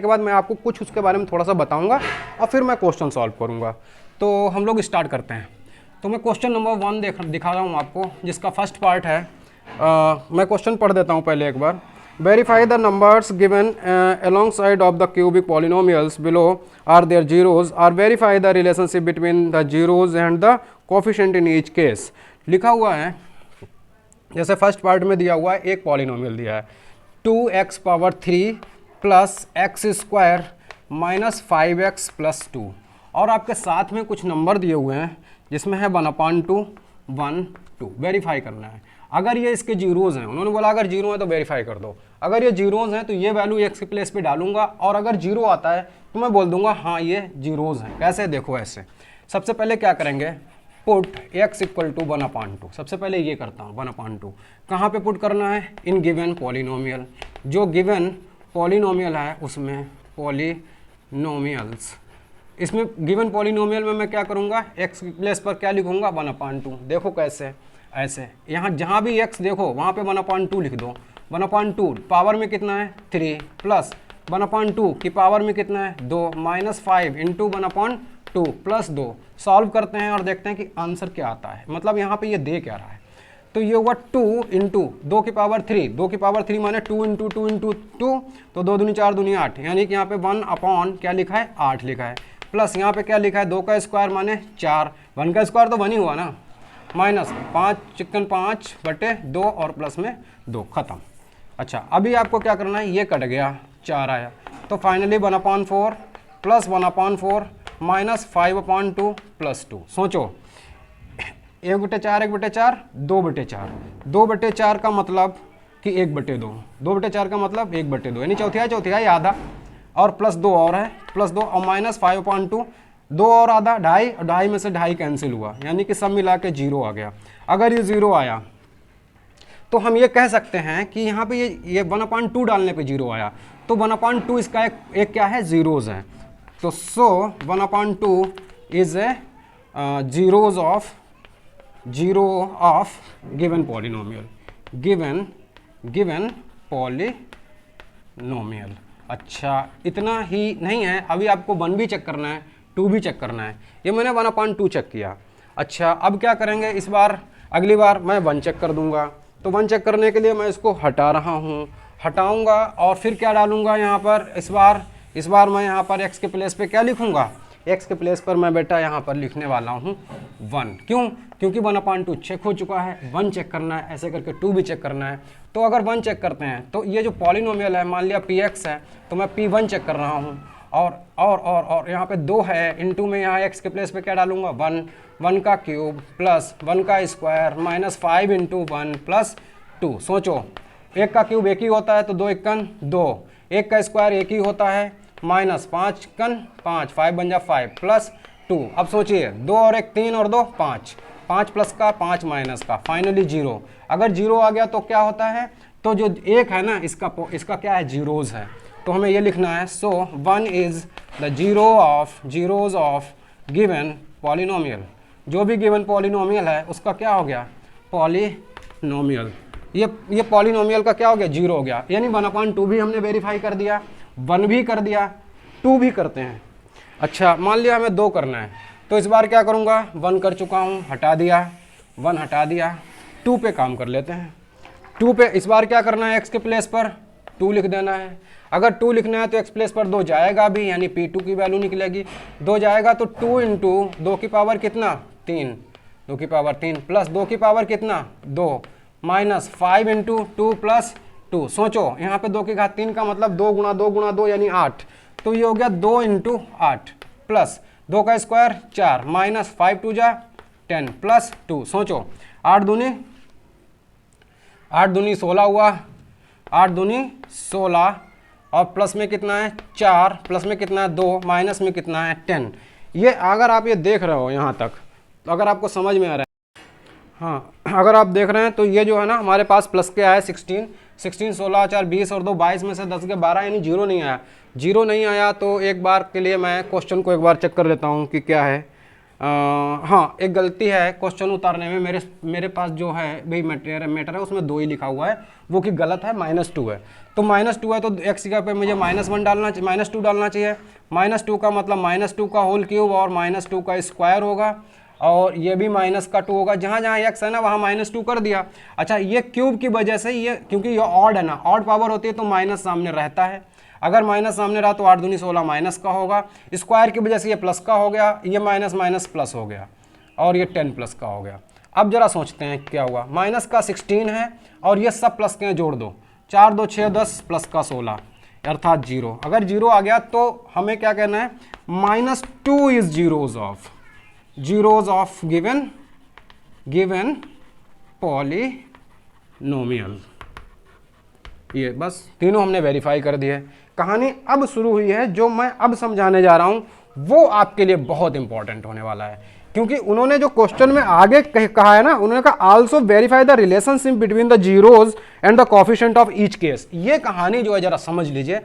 के बाद मैं आपको कुछ उसके बारे में थोड़ा सा बताऊंगा और फिर मैं क्वेश्चन सॉल्व करूंगा। तो हम लोग स्टार्ट करते हैं। तो मैं क्वेश्चन नंबर 1 दिखा रहा हूँ आपको, जिसका फर्स्ट पार्ट है। मैं क्वेश्चन पढ़ देता हूँ पहले एक बार। Verify the numbers given along side of the cubic polynomials below are their zeros are verify the relationship between the zeros and the coefficient in each case. लिखा हुआ है, जैसे फर्स्ट पार्ट में दिया हुआ है, एक पॉलिनोमियल दिया है 2x power 3 plus x square minus 5x plus 2, और आपके साथ में कुछ नंबर दिए हुए हैं जिसमें है 1/2 1 2। वेरीफाई करना है। अगर ये इसके जीरोज़ हैं, उन्होंने बोला अगर जीरो है तो वेरीफाई कर दो। अगर ये जीरोज़ हैं तो ये वैल्यू एक्स के प्लेस पे डालूंगा, और अगर जीरो आता है तो मैं बोल दूंगा हाँ ये जीरोज़ हैं। कैसे, देखो ऐसे। सबसे पहले क्या करेंगे, पुट x इक्वल टू 1/2। सबसे पहले ये करता हूँ 1/2। कहाँ पे पुट करना है, इन गिवन पॉलिनोमियल। जो गिवन पॉलिनोमियल है उसमें पॉलिनोमियल्स, इसमें गिवन पॉलिनोमियल में मैं क्या करूँगा, x की प्लेस पर क्या लिखूँगा 1/2। देखो कैसे, ऐसे यहाँ जहाँ भी x देखो वहाँ पे 1/2 लिख दो। 1/2 पावर में कितना है 3 प्लस 1/2 की पावर में कितना है 2 माइनस 5 इंटू 1/2 प्लस 2। सॉल्व करते हैं और देखते हैं कि आंसर क्या आता है, मतलब यहाँ पे ये दे क्या रहा है। तो ये होगा 2 इंटू 2 की पावर 3, 2 की पावर 3 माने 2 इंटू 2 इंटू 2, तो 2 दूनी 4 दूनी 8, यानी कि यहाँ पे 1 क्या लिखा है 8 लिखा है। प्लस यहाँ पे क्या लिखा है 2 का स्क्वायर माने 4, 1 का स्क्वायर तो 1 ही हुआ ना, माइनस 5 चिकन 5/2 और प्लस में 2, खत्म। अच्छा, अभी आपको क्या करना है, ये कट गया 4 आया, तो फाइनली 1/4 प्लस 1/4 माइनस 5/2 प्लस 2। सोचो 1/4 1/4 2/4, 2/4 का मतलब कि 1/2, 2/4 का मतलब 1/2, यानी चौथाई आधा, और प्लस 2 और है, प्लस 2 और माइनस 5/2, 2 और आधा 2.5, और 2.5 में से 2.5 कैंसिल हुआ, यानी कि सब मिला के 0 आ गया। अगर ये 0 आया तो हम ये कह सकते हैं कि यहाँ पे ये 1/2 डालने पे 0 आया, तो 1/2 इसका एक क्या है, जीरोज है। तो सो 1/2 is a zeros of given polynomial, given polynomial. अच्छा, इतना ही नहीं है, अभी आपको 1 भी चेक करना है, 2 भी चेक करना है। ये मैंने 1/2 चेक किया। अच्छा, अब क्या करेंगे, इस बार अगली बार मैं 1 चेक कर दूंगा। तो 1 चेक करने के लिए मैं इसको हटा रहा हूँ, हटाऊंगा और फिर क्या डालूंगा यहाँ पर, इस बार मैं यहाँ पर x के प्लेस पे क्या लिखूंगा, x के प्लेस पर मैं बेटा यहाँ पर लिखने वाला हूँ 1। क्यों, क्योंकि 1/2 चेक हो चुका है, 1 चेक करना है, ऐसे करके 2 भी चेक करना है। तो अगर 1 चेक करते हैं तो ये जो पॉलिनोमियल है, मान लिया px है, तो मैं p1 चेक कर रहा हूँ, और यहाँ पे 2 है, इनटू में यहाँ x के प्लेस पे क्या डालूंगा 1 का क्यूब प्लस 1 का स्क्वायर माइनस 5 इंटू 1 प्लस 2। सोचो 1 का क्यूब 1 ही होता है, तो 2 1 2, 1 का स्क्वायर 1 ही होता है, माइनस 5 5, 5 बन जा 5 प्लस 2। अब सोचिए 2 और 1 3 और 2 5, 5 प्लस का 5 माइनस का, फाइनली 0। अगर 0 आ गया तो क्या होता है, तो जो 1 है ना इसका क्या है, जीरोज है। तो हमें ये लिखना है, सो 1 is the zeros of given polynomial. जो भी गिवन पॉलिनोमियल है उसका क्या हो गया, पॉलिनोमियल। ये पॉलिनोमियल का क्या हो गया, 0 हो गया, यानी 1/2 भी हमने वेरीफाई कर दिया, 1 भी कर दिया, 2 भी करते हैं। अच्छा, मान लिया हमें 2 करना है, तो इस बार क्या करूँगा, 1 कर चुका हूँ, हटा दिया, 1 हटा दिया, 2 पे काम कर लेते हैं। 2 पे इस बार क्या करना है, x के प्लेस पर 2 लिख देना है। अगर 2 लिखना है तो x प्लेस पर 2 जाएगा भी, यानी p2 की वैल्यू निकलेगी, 2 जाएगा तो 2 इंटू 2 की पावर कितना 3, 2 की पावर 3 प्लस 2 की पावर कितना 2 माइनस 5 इंटू 2 प्लस 2। सोचो यहाँ पे 2 की घात 3 का मतलब 2 गुणा 2 गुणा 2 यानी 8, तो ये हो गया 2 इंटू 8 प्लस 2 का स्क्वायर 4 माइनस 5 2 जा 10 प्लस 2। सोचो 8 दूनी 16 हुआ, 8 दूनी 16, और प्लस में कितना है 4, प्लस में कितना है 2, माइनस में कितना है 10। ये अगर आप ये देख रहे हो यहाँ तक, तो अगर आपको समझ में आ रहा है, हाँ अगर आप देख रहे हैं तो ये जो है ना हमारे पास प्लस क्या है 16, 16 4 20 और 2 22 में से 10 के 12, यानी 0 नहीं आया। 0 नहीं आया तो एक बार के लिए मैं क्वेश्चन को एक बार चेक कर लेता हूँ कि क्या है। हाँ, एक गलती है क्वेश्चन उतारने में, मेरे पास जो है भाई मैटर है उसमें 2 ही लिखा हुआ है, वो कि गलत है, -2 है। तो -2 है तो x की जगह पे मुझे -1 डालना चाहिए, -2 डालना चाहिए। -2 का मतलब -2 का होल क्यूब और -2 का स्क्वायर होगा, और ये भी माइनस का 2 होगा। जहाँ जहाँ x है ना वहाँ -2 कर दिया। अच्छा, ये क्यूब की वजह से, ये क्योंकि ये ऑड है ना, ऑड पावर होती है तो माइनस सामने रहता है। अगर माइनस सामने रहा तो 8 दूनी 16 माइनस का होगा। स्क्वायर की वजह से ये प्लस का हो गया, ये माइनस माइनस प्लस हो गया, और ये 10 प्लस का हो गया। अब जरा सोचते हैं क्या हुआ। माइनस का 16 है और ये सब प्लस के जोड़ दो, 4 2 6 10 प्लस का 16 अर्थात 0। अगर 0 आ गया तो हमें क्या कहना है, -2 is zeros of given polynomial. ये बस तीनों हमने वेरीफाई कर दिए। कहानी अब शुरू हुई है, जो मैं अब समझाने जा रहा हूं वो आपके लिए बहुत इंपॉर्टेंट होने वाला है, क्योंकि उन्होंने जो क्वेश्चन में आगे कहा है ना, उन्होंने कहा also verify the relationship between the zeros and the coefficient of each case. ये कहानी जो है जरा समझ लीजिए,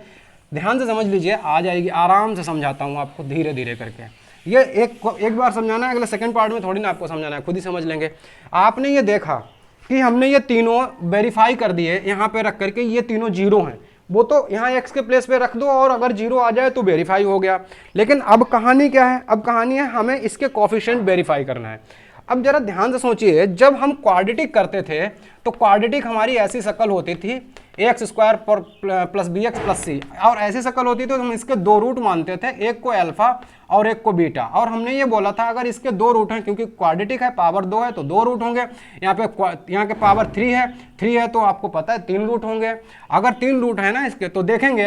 ध्यान से समझ लीजिए, आ जाएगी। आराम से समझाता हूँ आपको धीरे धीरे करके। ये एक बार समझाना है, अगले सेकंड पार्ट में थोड़ी ना आपको समझाना है, खुद ही समझ लेंगे। आपने ये देखा कि हमने ये तीनों वेरीफाई कर दिए यहाँ पे रख करके, ये तीनों 0 हैं, वो तो यहाँ x के प्लेस पे रख दो और अगर 0 आ जाए तो वेरीफाई हो गया। लेकिन अब कहानी क्या है, अब कहानी है हमें इसके कोफिशिएंट वेरीफाई करना है। अब जरा ध्यान से सोचिए, जब हम क्वाड्रेटिक करते थे तो क्वाड्रेटिक हमारी ऐसी शक्ल होती थी, ax² plus bx plus c, और ऐसी शक्ल होती थी तो हम इसके 2 रूट मानते थे, एक को अल्फा और एक को बीटा। और हमने ये बोला था अगर इसके 2 रूट हैं, क्योंकि क्वाड्रेटिक है, पावर 2 है तो 2 रूट होंगे। यहाँ के पावर 3 है तो आपको पता है 3 रूट होंगे। अगर 3 रूट है ना इसके, तो देखेंगे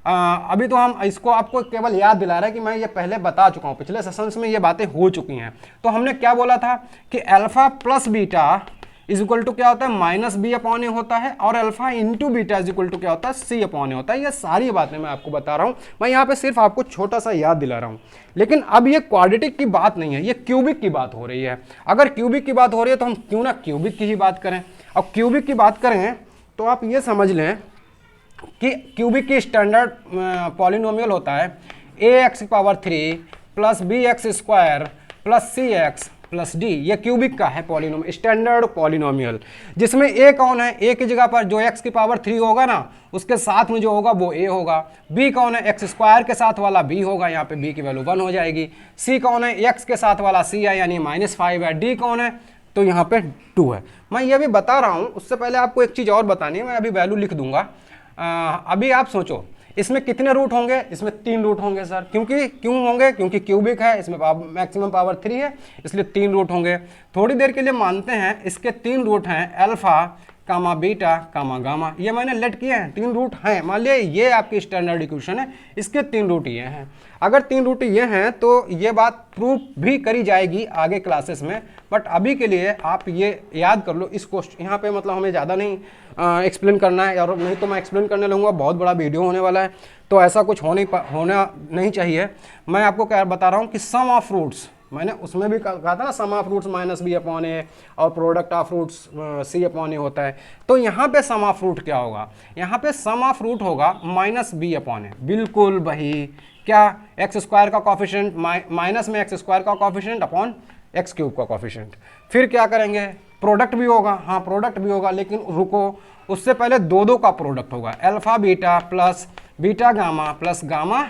अभी तो हम इसको आपको केवल याद दिला रहे हैं कि मैं ये पहले बता चुका हूँ, पिछले सेशंस में ये बातें हो चुकी हैं। तो हमने क्या बोला था कि alpha plus beta is equal to क्या होता है, -b/a होता है, और alpha into beta is equal to क्या होता है, c/a होता है। ये सारी बातें मैं आपको बता रहा हूँ, मैं यहाँ पे सिर्फ आपको छोटा सा याद दिला रहा हूँ। लेकिन अब ये क्वाड्रेटिक की बात नहीं है, ये क्यूबिक की बात हो रही है। अगर क्यूबिक की बात हो रही है तो हम क्यों ना क्यूबिक की ही बात करें। और क्यूबिक की बात करें तो आप ये समझ लें कि क्यूबिक की स्टैंडर्ड पॉलिनोमियल होता है ax⁴ plus bx² plus cx plus d। ये क्यूबिक का है पॉलिनोमियल, स्टैंडर्ड पॉलिनोमियल, जिसमें a कौन है, a की जगह पर जो x⁴ होगा ना उसके साथ में जो होगा वो a होगा। b कौन है, x² के साथ वाला b होगा, यहाँ पे b की वैल्यू 1 हो जाएगी। c कौन है, x के साथ वाला c है यानी -5 है। d कौन है, तो यहाँ पे 2 है। मैं ये भी बता रहा हूँ, उससे पहले आपको एक चीज़ और बतानी है, मैं अभी वैल्यू लिख दूंगा। अभी आप सोचो इसमें कितने रूट होंगे, इसमें 3 रूट होंगे सर। क्यों होंगे, क्योंकि क्यूबिक है, इसमें मैक्सिमम पावर 3 है, इसलिए 3 रूट होंगे। थोड़ी देर के लिए मानते हैं इसके 3 रूट हैं, अल्फा कामा बीटा कामा गामा। ये मैंने लेट किए हैं, 3 रूट हैं। मान लिया ये आपकी स्टैंडर्ड इक्वेशन है, इसके 3 रूट ये हैं। अगर 3 रूट ये हैं तो ये बात प्रूफ भी करी जाएगी आगे क्लासेस में, बट अभी के लिए आप ये याद कर लो। इस क्वेश्चन यहाँ पे मतलब हमें ज़्यादा नहीं एक्सप्लेन करना है, और नहीं तो मैं एक्सप्लेन करने लगूंगा, बहुत बड़ा वीडियो होने वाला है, तो ऐसा कुछ होना नहीं चाहिए। मैं आपको क्या बता रहा हूँ कि सम ऑफ रूट्स, मैंने उसमें भी कहा था ना, सम ऑफ रूट्स -b/a और प्रोडक्ट ऑफ रूट्स c/a होता है। तो यहाँ पे सम ऑफ रूट क्या होगा, यहाँ पे सम ऑफ रूट होगा -b/a। बिल्कुल वही, क्या x² का कॉफिशिएंट माइनस में x² का कॉफिशिएंट अपॉन x³ का कॉफिशिएंट। फिर क्या करेंगे, प्रोडक्ट भी होगा, हाँ प्रोडक्ट भी होगा, लेकिन रुको, उससे पहले 2 का प्रोडक्ट होगा, alpha beta plus beta gamma plus gamma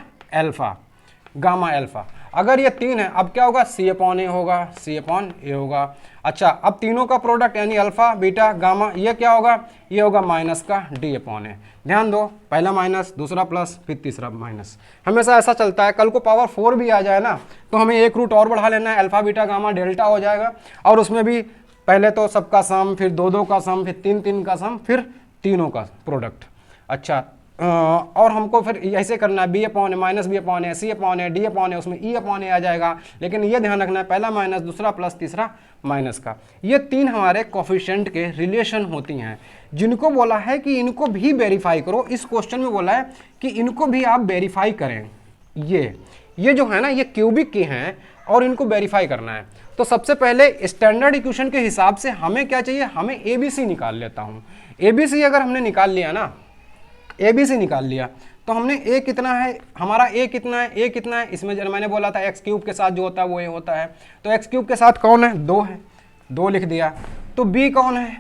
alpha. अगर ये 3 है, अब क्या होगा, c/a होगा, c/a होगा। अच्छा, अब तीनों का प्रोडक्ट यानी अल्फा बीटा गामा, ये क्या होगा, ये होगा माइनस का d/a। ध्यान दो, पहला माइनस, दूसरा प्लस, फिर तीसरा माइनस, हमेशा ऐसा चलता है। कल को पावर 4 भी आ जाए ना तो हमें एक रूट और बढ़ा लेना है, अल्फा बीटा गामा डेल्टा हो जाएगा, और उसमें भी पहले तो सबका सम, फिर 2 का सम, फिर 3 का सम, फिर तीनों का प्रोडक्ट। अच्छा, और हमको फिर ऐसे करना है, b/a -b/a c/a d/a, उसमें e/a आ जाएगा। लेकिन ये ध्यान रखना है, पहला माइनस, दूसरा प्लस, तीसरा माइनस का। ये 3 हमारे कोफिशिएंट के रिलेशन होती हैं, जिनको बोला है कि इनको भी वेरीफाई करो। इस क्वेश्चन में बोला है कि इनको भी आप वेरीफाई करें। ये जो है ना, ये क्यूबिक के हैं और इनको वेरीफाई करना है। तो सबसे पहले स्टैंडर्ड इक्वेशन के हिसाब से हमें क्या चाहिए, हमें ABC निकाल लेता हूँ। ABC अगर हमने निकाल लिया ना, ABC निकाल लिया तो हमने a कितना है, हमारा a कितना है, a कितना है, इसमें जब मैंने बोला था एक्स क्यूब के साथ जो होता है वो a होता है, तो एक्स क्यूब के साथ कौन है, 2 है, 2 लिख दिया। तो b कौन है,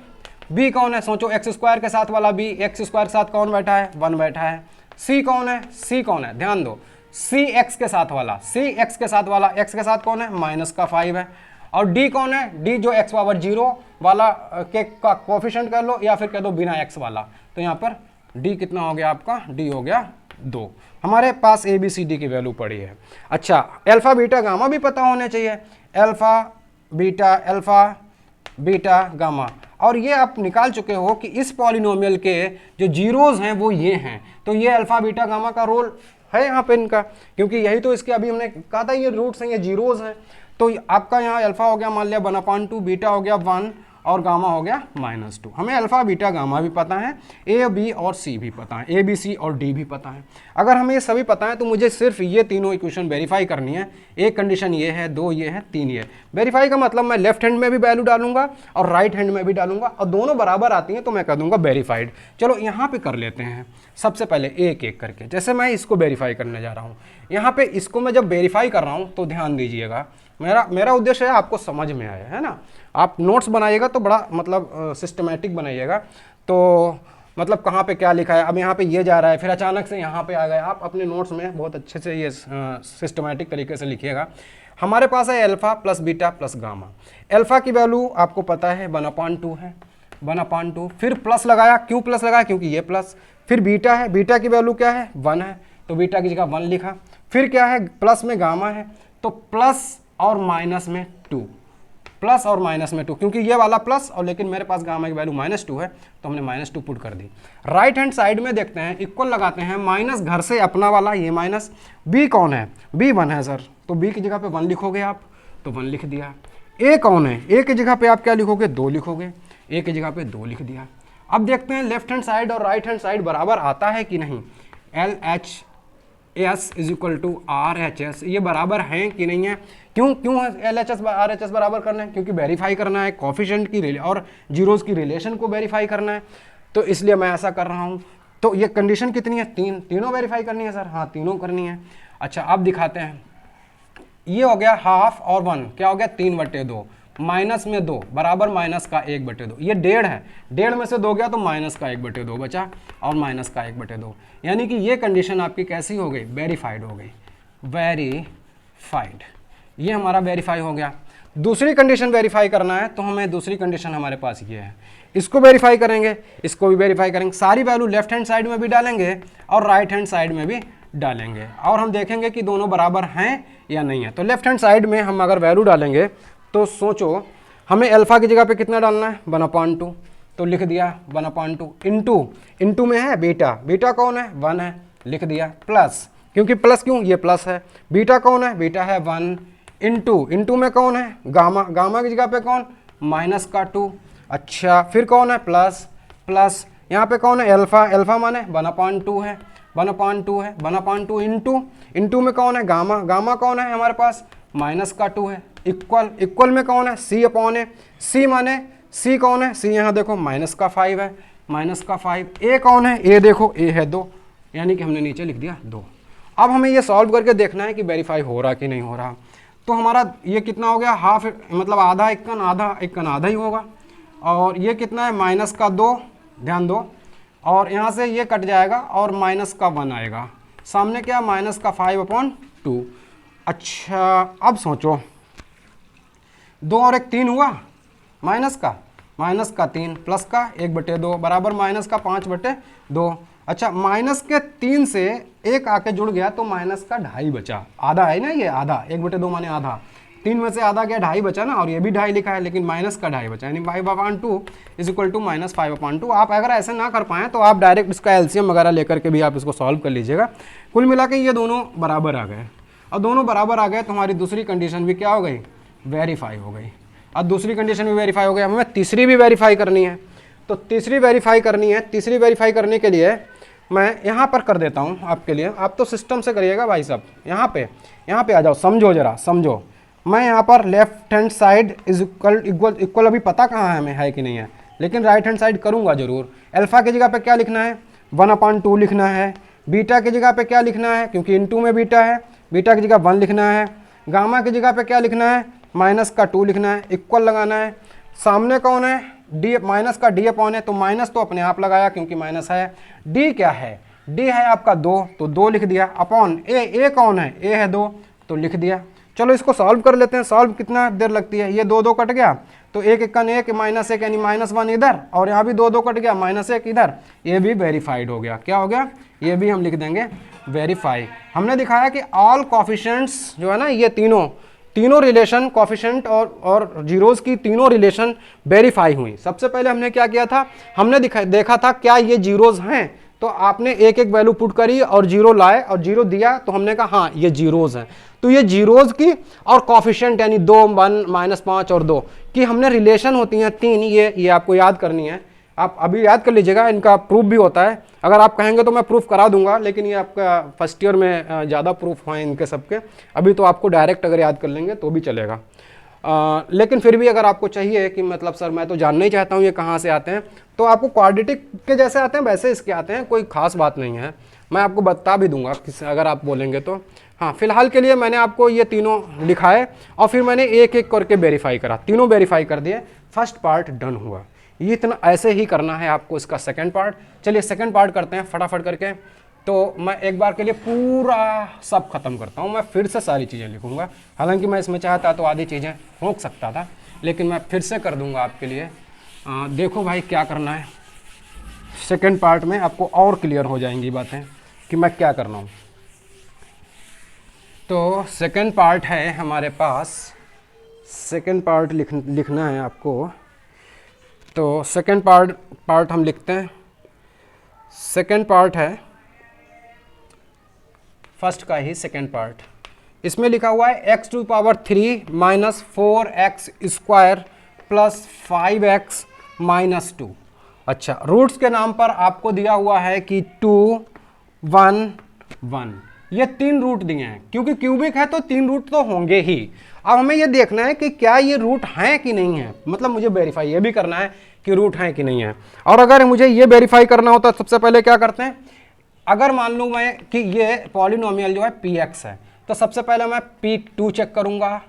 b कौन है, सोचो एक्स स्क्वायर के साथ वाला b, एक्स स्क्वायर के साथ कौन बैठा है, 1 बैठा है। c कौन है, c कौन है, ध्यान दो, c x के साथ वाला, c x के साथ वाला, x के साथ कौन है, -5 है। और d कौन है, d जो x पावर 0 वाला के का कोफिशिएंट कर लो या फिर कह दो बिना x वाला, तो यहाँ पर d कितना हो गया आपका, d हो गया 2। हमारे पास ए बी सी डी की वैल्यू पड़ी है। अच्छा, अल्फा बीटा गामा भी पता होने चाहिए, अल्फा बीटा गामा, और ये आप निकाल चुके हो कि इस पॉलिनोमियल के जो जीरोज हैं वो ये हैं, तो ये अल्फा बीटा गामा का रोल है यहाँ पे इनका, क्योंकि यही तो इसके अभी हमने कहा था ये रूट्स हैं, ये जीरोज हैं। तो आपका यहाँ अल्फा हो गया मान लिया 1/2, बीटा हो गया 1 और गामा हो गया -2। हमें अल्फा बीटा गामा भी पता है, ए बी और सी भी पता है, ए बी सी और डी भी पता है। अगर हमें ये सभी पता है तो मुझे सिर्फ ये तीनों इक्वेशन वेरीफाई करनी है। एक कंडीशन ये है, 2 ये है, 3 ये। वेरीफाई का मतलब मैं लेफ्ट हैंड में भी वैल्यू डालूंगा और राइट हैंड में भी डालूंगा, और दोनों बराबर आती हैं तो मैं कह दूंगा वेरीफाइड। चलो यहाँ पे कर लेते हैं सबसे पहले एक एक करके। जैसे मैं इसको वेरीफाई करने जा रहा हूँ, यहाँ पे इसको मैं जब वेरीफाई कर रहा हूँ तो ध्यान दीजिएगा, मेरा उद्देश्य है आपको समझ में आए, है ना। आप नोट्स बनाइएगा तो बड़ा मतलब सिस्टमेटिक बनाइएगा, तो मतलब कहाँ पे क्या लिखा है, अब यहाँ पे ये जा रहा है फिर अचानक से यहाँ पे आ गए, आप अपने नोट्स में बहुत अच्छे से ये सिस्टमेटिक तरीके से लिखिएगा। हमारे पास है alpha plus beta plus gamma. Alpha की वैल्यू आपको पता है 1/2 है, 1/2, फिर प्लस लगाया, क्यों प्लस लगाया, क्योंकि ये प्लस। फिर बीटा है, बीटा की वैल्यू क्या है, 1 है, तो बीटा की जगह 1 लिखा। फिर क्या है, प्लस में गामा है, तो प्लस और माइनस में 2, प्लस और माइनस में 2, क्योंकि ये वाला प्लस और लेकिन मेरे पास गामा की वैल्यू -2 है तो हमने -2 पुट कर दी। राइट हैंड साइड में देखते हैं, इक्वल लगाते हैं, माइनस घर से अपना वाला ये माइनस। बी कौन है, बी 1 है सर, तो बी की जगह पे 1 लिखोगे आप, तो 1 लिख दिया। ए कौन है, ए की जगह पे आप क्या लिखोगे, 2 लिखोगे, ए की जगह पे 2 लिख दिया। अब देखते हैं लेफ्ट हैंड साइड और राइट हैंड साइड बराबर आता है कि नहीं। LHS = RHS, ये बराबर हैं कि नहीं है। क्यों LHS RHS बराबर करना है, क्योंकि वेरीफाई करना है कोफिशिएंट की और जीरोस की रिलेशन को वेरीफाई करना है, तो इसलिए मैं ऐसा कर रहा हूँ। तो ये कंडीशन कितनी है, तीनों वेरीफाई करनी है सर, हाँ तीनों करनी है। अच्छा अब दिखाते हैं, ये हो गया हाफ और 1, क्या हो गया 3/2, माइनस में 2 बराबर माइनस का 1/2, ये 1.5 है, 1.5 में से 2 गया तो माइनस का 1/2 बचा और माइनस का 1/2, यानी कि ये कंडीशन आपकी कैसी हो गई, वेरीफाइड हो गई, वेरीफाइड। ये हमारा वेरीफाई हो गया। दूसरी कंडीशन वेरीफाई करना है तो हमें दूसरी कंडीशन हमारे पास ये है, इसको वेरीफाई करेंगे, इसको भी वेरीफाई करेंगे, सारी वैल्यू लेफ्ट हैंड साइड में भी डालेंगे और राइट हैंड साइड में भी डालेंगे और हम देखेंगे कि दोनों बराबर हैं या नहीं है। तो लेफ्ट हैंड साइड में हम अगर वैल्यू डालेंगे तो सोचो हमें अल्फा की जगह पे कितना डालना है, 1/2, तो लिख दिया 1/2 इंटू में है बीटा कौन है, 1 है, लिख दिया, प्लस, क्योंकि प्लस क्यों, ये प्लस है, बीटा कौन है, बीटा है 1, इंटू में कौन है, गामा की जगह पे कौन, -2। अच्छा फिर कौन है, प्लस यहाँ पे कौन है, अल्फा माने 1/2 है, 1/2 इंटू में कौन है, गामा कौन है हमारे पास, -2 है, इक्वल में कौन है, C/A, C माने C कौन है, C यहाँ देखो -5 है, -5। ए कौन है, ए देखो ए है 2, यानी कि हमने नीचे लिख दिया 2। अब हमें ये सॉल्व करके देखना है कि वेरीफाई हो रहा कि नहीं हो रहा। तो हमारा ये कितना हो गया, हाफ मतलब आधा इक्कन आधा ही होगा, और ये कितना है -2, ध्यान दो, और यहाँ से ये कट जाएगा और -1 आएगा, सामने क्या -5/2। अच्छा अब सोचो 2 और 1 3 हुआ, माइनस का 3 प्लस का 1/2 बराबर -5/2। अच्छा माइनस के 3 से 1 आके जुड़ गया तो -2.5 बचा, आधा है ना, ये आधा 1/2 माने आधा, 3 में से आधा गया 2.5 बचा ना, और ये भी 2.5 लिखा है लेकिन -2.5 बचा, यानी 5/2 = -5/2। आप अगर ऐसे ना कर पाएँ तो आप डायरेक्ट इसका एलसीएम वगैरह लेकर के भी आप इसको सॉल्व कर लीजिएगा। कुल मिला के ये दोनों बराबर आ गए, और दोनों बराबर आ गए तो हमारी दूसरी कंडीशन भी क्या हो गई, वेरीफाई हो गई। अब दूसरी कंडीशन भी वेरीफाई हो गई, हमें तीसरी भी वेरीफाई करनी है। तो तीसरी वेरीफाई करने के लिए मैं यहाँ पर कर देता हूँ आपके लिए, आप तो सिस्टम से करिएगा भाई साहब। यहाँ पे आ जाओ, समझो जरा समझो। मैं यहाँ पर लेफ्ट हैंड साइड इक्वल अभी पता कहाँ है हमें, है कि नहीं है, लेकिन राइट हैंड साइड करूँगा जरूर। अल्फा की जगह पे क्या लिखना है, 1/2 लिखना है, बीटा की जगह पे क्या लिखना है, क्योंकि इनटू में बीटा है, बीटा की जगह 1 लिखना है। गामा की जगह पे क्या लिखना है, माइनस का 2 लिखना है, इक्वल लगाना है। सामने कौन है, डी, माइनस का डी अपॉन है, तो माइनस तो अपने आप लगाया क्योंकि माइनस है। डी क्या है, डी है आपका 2, तो 2 लिख दिया, अपॉन ए कौन है, ए है 2, तो लिख दिया। चलो इसको सॉल्व कर लेते हैं। सॉल्व कितना देर लगती है, ये 2 2 कट गया, तो 1 1 1 माइनस 1 यानी -1 इधर, और यहाँ भी 2 2 कट गया, -1 इधर, ये भी वेरीफाइड हो गया। क्या हो गया, ये भी हम लिख देंगे वेरीफाई। हमने दिखाया कि ऑल कोफिशिएंट्स जो है ना, ये तीनों रिलेशन, कोफिशिएंट और जीरोस की तीनों रिलेशन वेरीफाई हुई। सबसे पहले हमने क्या किया था, हमने देखा था क्या ये जीरोस हैं, तो आपने एक एक वैल्यू पुट करी और जीरो लाए और जीरो दिया, तो हमने कहा हाँ ये जीरोस हैं। तो ये जीरोस की और कोफिशिएंट यानी 2 1 -5 और 2 की हमने रिलेशन होती हैं 3, ये आपको याद करनी है। आप अभी याद कर लीजिएगा, इनका प्रूफ भी होता है। अगर आप कहेंगे तो मैं प्रूफ करा दूंगा, लेकिन ये आपका फर्स्ट ईयर में ज़्यादा प्रूफ हैं इनके सबके। अभी तो आपको डायरेक्ट अगर याद कर लेंगे तो भी चलेगा, लेकिन फिर भी अगर आपको चाहिए कि मतलब सर मैं तो जानना ही चाहता हूँ ये कहाँ से आते हैं, तो आपको क्वाड्रेटिक के जैसे आते हैं वैसे इसके आते हैं, कोई खास बात नहीं है। मैं आपको बता भी दूंगा अगर आप बोलेंगे तो। हाँ, फिलहाल के लिए मैंने आपको ये तीनों लिखाए और फिर मैंने एक एक करके वेरीफाई करा, तीनों वेरीफाई कर दिए, फर्स्ट पार्ट डन हुआ। ये इतना ऐसे ही करना है आपको इसका सेकंड पार्ट। चलिए सेकंड पार्ट करते हैं फटाफट करके। तो मैं एक बार के लिए पूरा सब खत्म करता हूँ, मैं फिर से सारी चीज़ें लिखूँगा। हालांकि मैं इसमें चाहता तो आधी चीज़ें रोक सकता था, लेकिन मैं फिर से कर दूँगा आपके लिए। देखो भाई क्या करना है, सेकंड पार्ट में आपको और क्लियर हो जाएंगी बातें कि मैं क्या करना हूँ। तो सेकंड पार्ट है हमारे पास, सेकंड पार्ट लिखना है आपको। तो सेकंड पार्ट हम लिखते हैं। सेकंड पार्ट है फर्स्ट का ही सेकंड पार्ट। इसमें लिखा हुआ है x⁻³ - 4x² + 5x - 2। अच्छा, रूट्स के नाम पर आपको दिया हुआ है कि 2 1 1, ये 3 रूट दिए हैं। क्योंकि क्यूबिक है तो 3 रूट तो होंगे ही। अब हमें ये देखना है कि क्या ये रूट हैं कि नहीं है, मतलब मुझे वेरीफाई ये भी करना है कि रूट हैं कि नहीं है। और अगर मुझे ये वेरीफाई करना होता है सबसे पहले क्या करते हैं, अगर मान लूँ मैं कि ये पॉलिनोमियल जो है px है, तो सबसे पहले मैं p2 चेक करूँगा।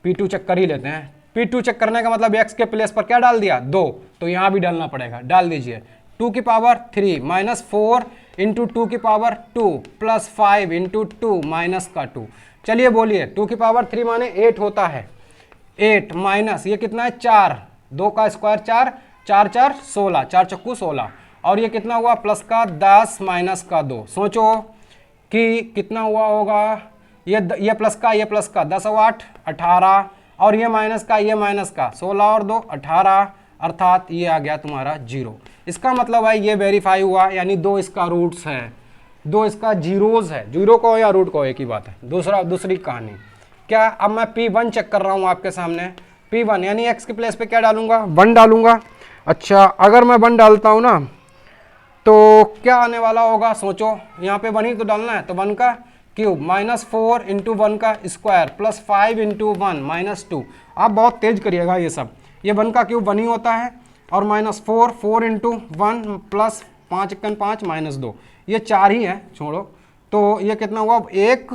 p2 चेक कर ही लेते हैं। p2 चेक करने का मतलब x के प्लेस पर क्या डाल दिया, 2, तो यहाँ भी डालना पड़ेगा, डाल दीजिए। 2 की पावर 3 -4 × 2 की पावर 2 + 5 × 2 -2। चलिए बोलिए, 2 की पावर 3 माने 8 होता है, 8 माइनस ये कितना है 4, 2 का स्क्वायर 4, 4 4 16, 4 चक्कू 16, और ये कितना हुआ प्लस का 10 माइनस का 2। सोचो कि कितना हुआ होगा, ये प्लस का 10 और 8 18, और ये माइनस का 16 और 2 18, अर्थात ये आ गया तुम्हारा 0। इसका मतलब है ये वेरीफाई हुआ, यानी 2 इसका रूट्स है, 2 इसका जीरोज है। जीरो को या रूट को एक ही बात है। दूसरी कहानी क्या, अब मैं P1 चेक कर रहा हूँ आपके सामने। P1 यानी x के प्लेस पे क्या डालूंगा, 1 डालूंगा। अच्छा, अगर मैं 1 डालता हूँ ना तो क्या आने वाला होगा, सोचो, यहाँ पे 1 ही तो डालना है, तो 1 का क्यूब -4 × 1 का स्क्वायर + 5 × 1 -2। आप बहुत तेज करिएगा ये सब, ये 1 का क्यूब 1 ही होता है, और -4 4 × 1 + 5 × 5 -2, ये 4 ही है, छोड़ो। तो ये कितना हुआ, 1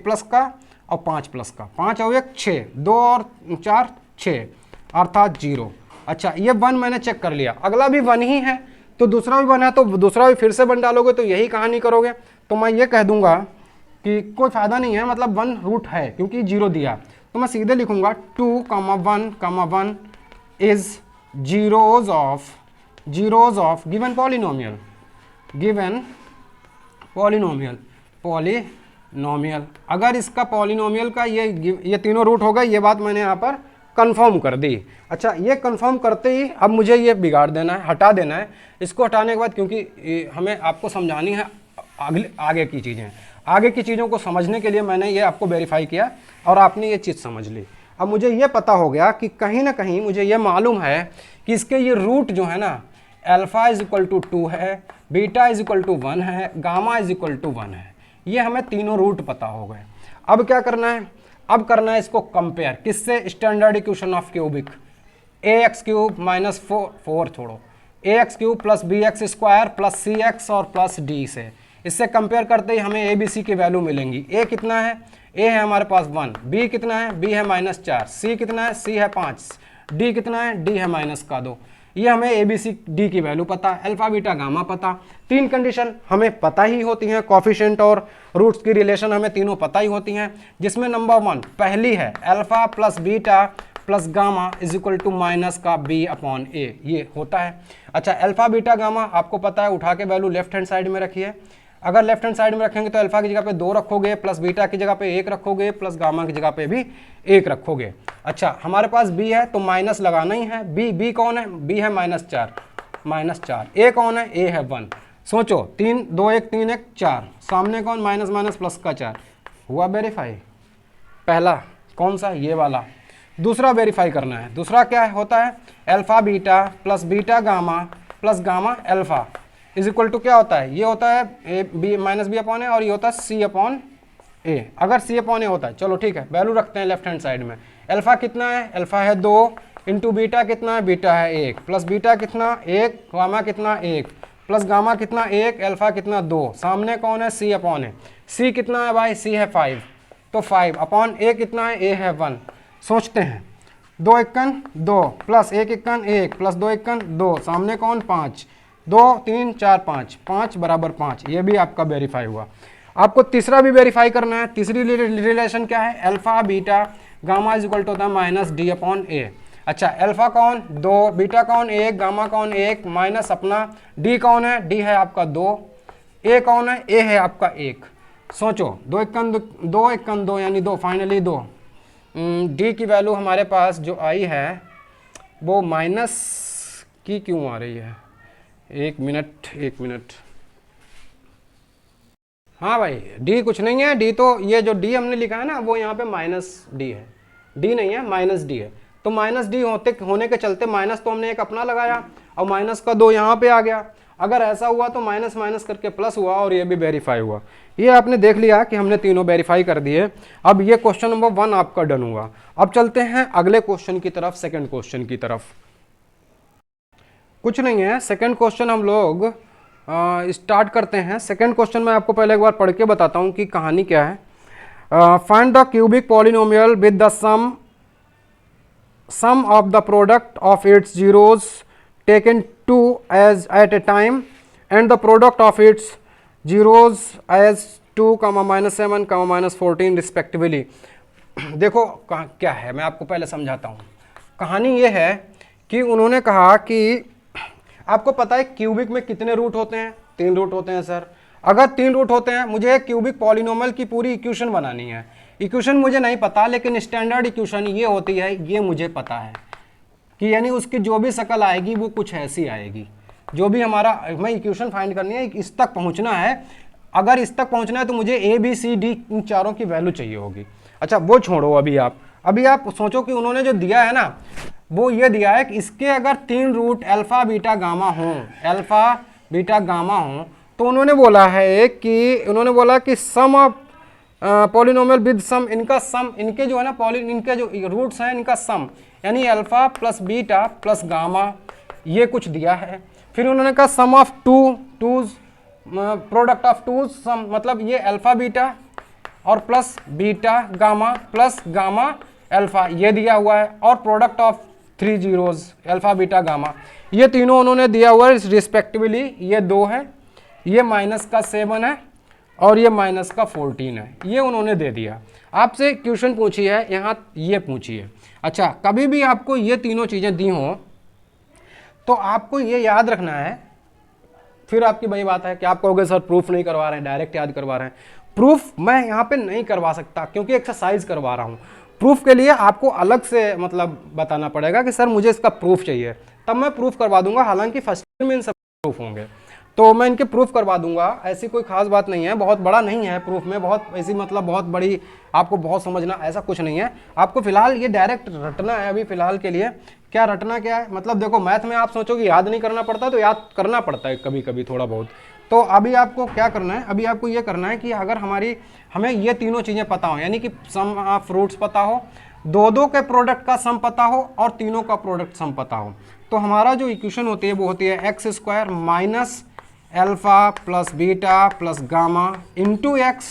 प्लस का और 5 प्लस का, 5 और 1 6, 2 और 4 6, अर्थात 0। अच्छा, ये 1 मैंने चेक कर लिया, अगला भी 1 ही है, तो दूसरा भी 1 है, तो दूसरा भी फिर से 1 डालोगे तो यही कहानी करोगे। तो मैं ये कह दूंगा कि कोई फायदा नहीं है, मतलब 1 रूट है क्योंकि 0 दिया, तो मैं सीधे लिखूंगा 2, 1 is zeros of given polynomial। अगर इसका पॉलिनोमियल का ये तीनों रूट हो गए, ये बात मैंने यहाँ पर कंफर्म कर दी। अच्छा, ये कंफर्म करते ही अब मुझे ये बिगाड़ देना है, हटा देना है। इसको हटाने के बाद, क्योंकि हमें आपको समझानी है आगे की चीज़ें, आगे की चीज़ों को समझने के लिए मैंने ये आपको वेरीफाई किया और आपने ये चीज़ समझ ली। अब मुझे ये पता हो गया कि कहीं ना कहीं मुझे ये मालूम है कि इसके ये रूट जो है ना, अल्फा = 2 है, बीटा = 1 है, गामा = 1 है। ये हमें तीनों रूट पता हो गए। अब क्या करना है, अब करना है इसको कंपेयर, किससे, standard equation of cubic, ax³ - 4 छोड़ो, ax³ + bx² + cx और + d से। इससे कंपेयर करते ही हमें ए बी सी की वैल्यू मिलेंगी। ए कितना है, ए है हमारे पास 1, बी कितना है, बी है -4, सी कितना है, सी है 5, डी कितना है, डी है -2। ये हमें ए बी सी डी की वैल्यू पता, अल्फा बीटा गामा पता। 3 कंडीशन हमें पता ही होती हैं, कोफिशिएंट और रूट्स की रिलेशन हमें तीनों पता ही होती हैं, जिसमें नंबर 1 पहली है alpha plus beta plus gamma is equal to minus का बी अपॉन ए, ये होता है। अच्छा, अल्फा बीटा गामा आपको पता है, उठा के वैल्यू लेफ्ट हैंड साइड में रखिए। अगर लेफ्ट हैंड साइड में रखेंगे तो अल्फा की जगह पे 2 रखोगे, प्लस बीटा की जगह पे 1 रखोगे, प्लस गामा की जगह पे भी 1 रखोगे। अच्छा, हमारे पास बी है तो माइनस लगाना ही है। बी कौन है, बी है -4, ए कौन है, ए है 1। सोचो 3 2 1 3 1 4, सामने कौन, माइनस माइनस प्लस का 4, हुआ वेरीफाई। पहला कौन सा, ये वाला। दूसरा वेरीफाई करना है, दूसरा क्या होता है, alpha beta plus beta gamma plus gamma alpha is equal to क्या होता है, ये होता है a b minus b upon a, और ये होता है सी अपॉन ए। अगर सी अपॉन ए होता है, चलो ठीक है, वैल्यू रखते हैं लेफ्ट हैंड साइड में। अल्फा कितना है, अल्फा है 2, इंटू बीटा कितना है, बीटा है 1, प्लस बीटा कितना 1, गामा कितना 1, प्लस गामा कितना 1, अल्फा कितना 2, सामने कौन है, सी अपॉन ए। सी कितना है भाई, सी है 5, तो 5 अपॉन ए कितना है, ए है 1। सोचते हैं, 2 एकन 2 प्लस 1 एकन 1 प्लस 2 एकन 2, सामने कौन 5, 2 3 4 5, 5 बराबर 5, ये भी आपका वेरीफाई हुआ। आपको तीसरा भी वेरीफाई करना है। तीसरी रिलेशन क्या है, alpha beta gamma is equal to होता है माइनस डी अपॉन ए। अच्छा, अल्फा कौन 2, बीटा कौन 1, गामा कौन 1, माइनस अपना डी कौन है, डी है आपका 2, ए कौन है, ए है आपका 1। सोचो 2 एकन 2 यानी 2, फाइनली 2। डी की वैल्यू हमारे पास जो आई है वो माइनस की क्यों आ रही है, एक मिनट। हाँ भाई, डी कुछ नहीं है, डी तो ये जो डी हमने लिखा है ना वो यहाँ पे माइनस डी है, डी नहीं है माइनस डी है। तो माइनस डी होने के चलते माइनस तो हमने एक अपना लगाया और माइनस का 2 यहाँ पे आ गया। अगर ऐसा हुआ तो माइनस माइनस करके प्लस हुआ और ये भी वेरीफाई हुआ। ये आपने देख लिया कि हमने तीनों वेरीफाई कर दिए। अब ये क्वेश्चन नंबर 1 आपका डन हुआ। अब चलते हैं अगले क्वेश्चन की तरफ, सेकेंड क्वेश्चन की तरफ। कुछ नहीं है, सेकेंड क्वेश्चन हम लोग स्टार्ट करते हैं। सेकेंड क्वेश्चन मैं आपको पहले एक बार पढ़ के बताता हूँ कि कहानी क्या है। Find the cubic polynomial with the sum of the product of its zeros taken 2 as at a time and the product of its zeros as 2, -7, -14 respectively। देखो क्या है, मैं आपको पहले समझाता हूँ। कहानी ये है कि उन्होंने कहा कि आपको पता है क्यूबिक में कितने रूट होते हैं, 3 रूट होते हैं सर। अगर 3 रूट होते हैं, मुझे एक क्यूबिक पॉलिनोमियल की पूरी इक्वेशन बनानी है। इक्वेशन मुझे नहीं पता, लेकिन स्टैंडर्ड इक्वेशन ये होती है, ये मुझे पता है कि यानी उसकी जो भी शक्ल आएगी वो कुछ ऐसी आएगी। जो भी हमारा हमें इक्वेशन फाइंड करनी है, इस तक पहुंचना है। अगर इस तक पहुंचना है तो मुझे ए बी सी डी इन चारों की वैल्यू चाहिए होगी। अच्छा, वो छोड़ो, अभी आप सोचो कि उन्होंने जो दिया है ना, वो ये दिया है कि इसके अगर 3 रूट अल्फा बीटा गामा हों, तो उन्होंने बोला कि सम ऑफ पॉलिनोमियल विद सम, इनका सम, इनके जो है ना इनके जो रूट्स हैं इनका सम, यानी alpha plus beta plus gamma, ये कुछ दिया है। फिर उन्होंने कहा sum of twos product of twos sum, मतलब ये अल्फा बीटा और plus beta gamma plus gamma alpha, ये दिया हुआ है। और product of 3 zeros alpha beta gamma, ये तीनों उन्होंने दिया हुआ है रिस्पेक्टिवली। ये 2 है, ये -7 है और ये -14 है, ये उन्होंने दे दिया। आपसे क्वेश्चन पूछी है यहाँ, ये पूछी है। अच्छा, कभी भी आपको ये तीनों चीज़ें दी हों तो आपको ये याद रखना है। फिर आपकी वही बात है कि आप कहोगे सर प्रूफ नहीं करवा रहे हैं, डायरेक्ट याद करवा रहे हैं। प्रूफ मैं यहाँ पे नहीं करवा सकता क्योंकि एक्सरसाइज करवा रहा हूँ। प्रूफ के लिए आपको अलग से मतलब बताना पड़ेगा कि सर मुझे इसका प्रूफ चाहिए, तब मैं प्रूफ करवा दूंगा। हालांकि फर्स्ट ईयर में इन सब प्रूफ होंगे तो मैं इनके प्रूफ करवा दूंगा, ऐसी कोई खास बात नहीं है। बहुत बड़ा नहीं है प्रूफ में, बहुत ऐसी मतलब बहुत बड़ी आपको बहुत समझना ऐसा कुछ नहीं है। आपको फिलहाल ये डायरेक्ट रटना है। अभी फिलहाल के लिए क्या रटना क्या है, मतलब देखो मैथ में आप सोचो कि याद नहीं करना पड़ता, तो याद करना पड़ता है कभी कभी थोड़ा बहुत। तो अभी आपको क्या करना है, अभी आपको ये करना है कि अगर हमें ये तीनों चीज़ें पता हो, यानी कि सम ऑफ रूट्स पता हो, 2 के प्रोडक्ट का सम पता हो और तीनों का प्रोडक्ट सम पता हो, तो हमारा जो इक्वेशन होती है वो होती है x² alpha plus beta plus gamma into x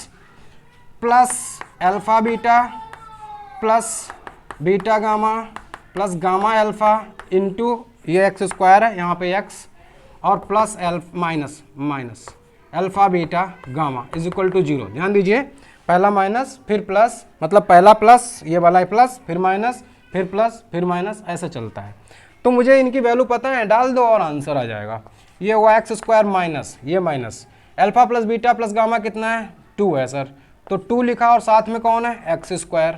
plus alpha beta plus beta gamma plus gamma alpha into ये एक्स स्क्वायर है यहाँ पे एक्स और plus minus alpha beta gamma is equal to 0। ध्यान दीजिए, पहला माइनस फिर प्लस, मतलब पहला प्लस ये वाला है प्लस फिर माइनस फिर प्लस फिर माइनस, ऐसा चलता है। तो मुझे इनकी वैल्यू पता है, डाल दो और आंसर आ जाएगा। ये हुआ एक्स स्क्वायर माइनस ये minus alpha plus beta plus gamma कितना है 2 है सर, तो 2 लिखा और साथ में कौन है x square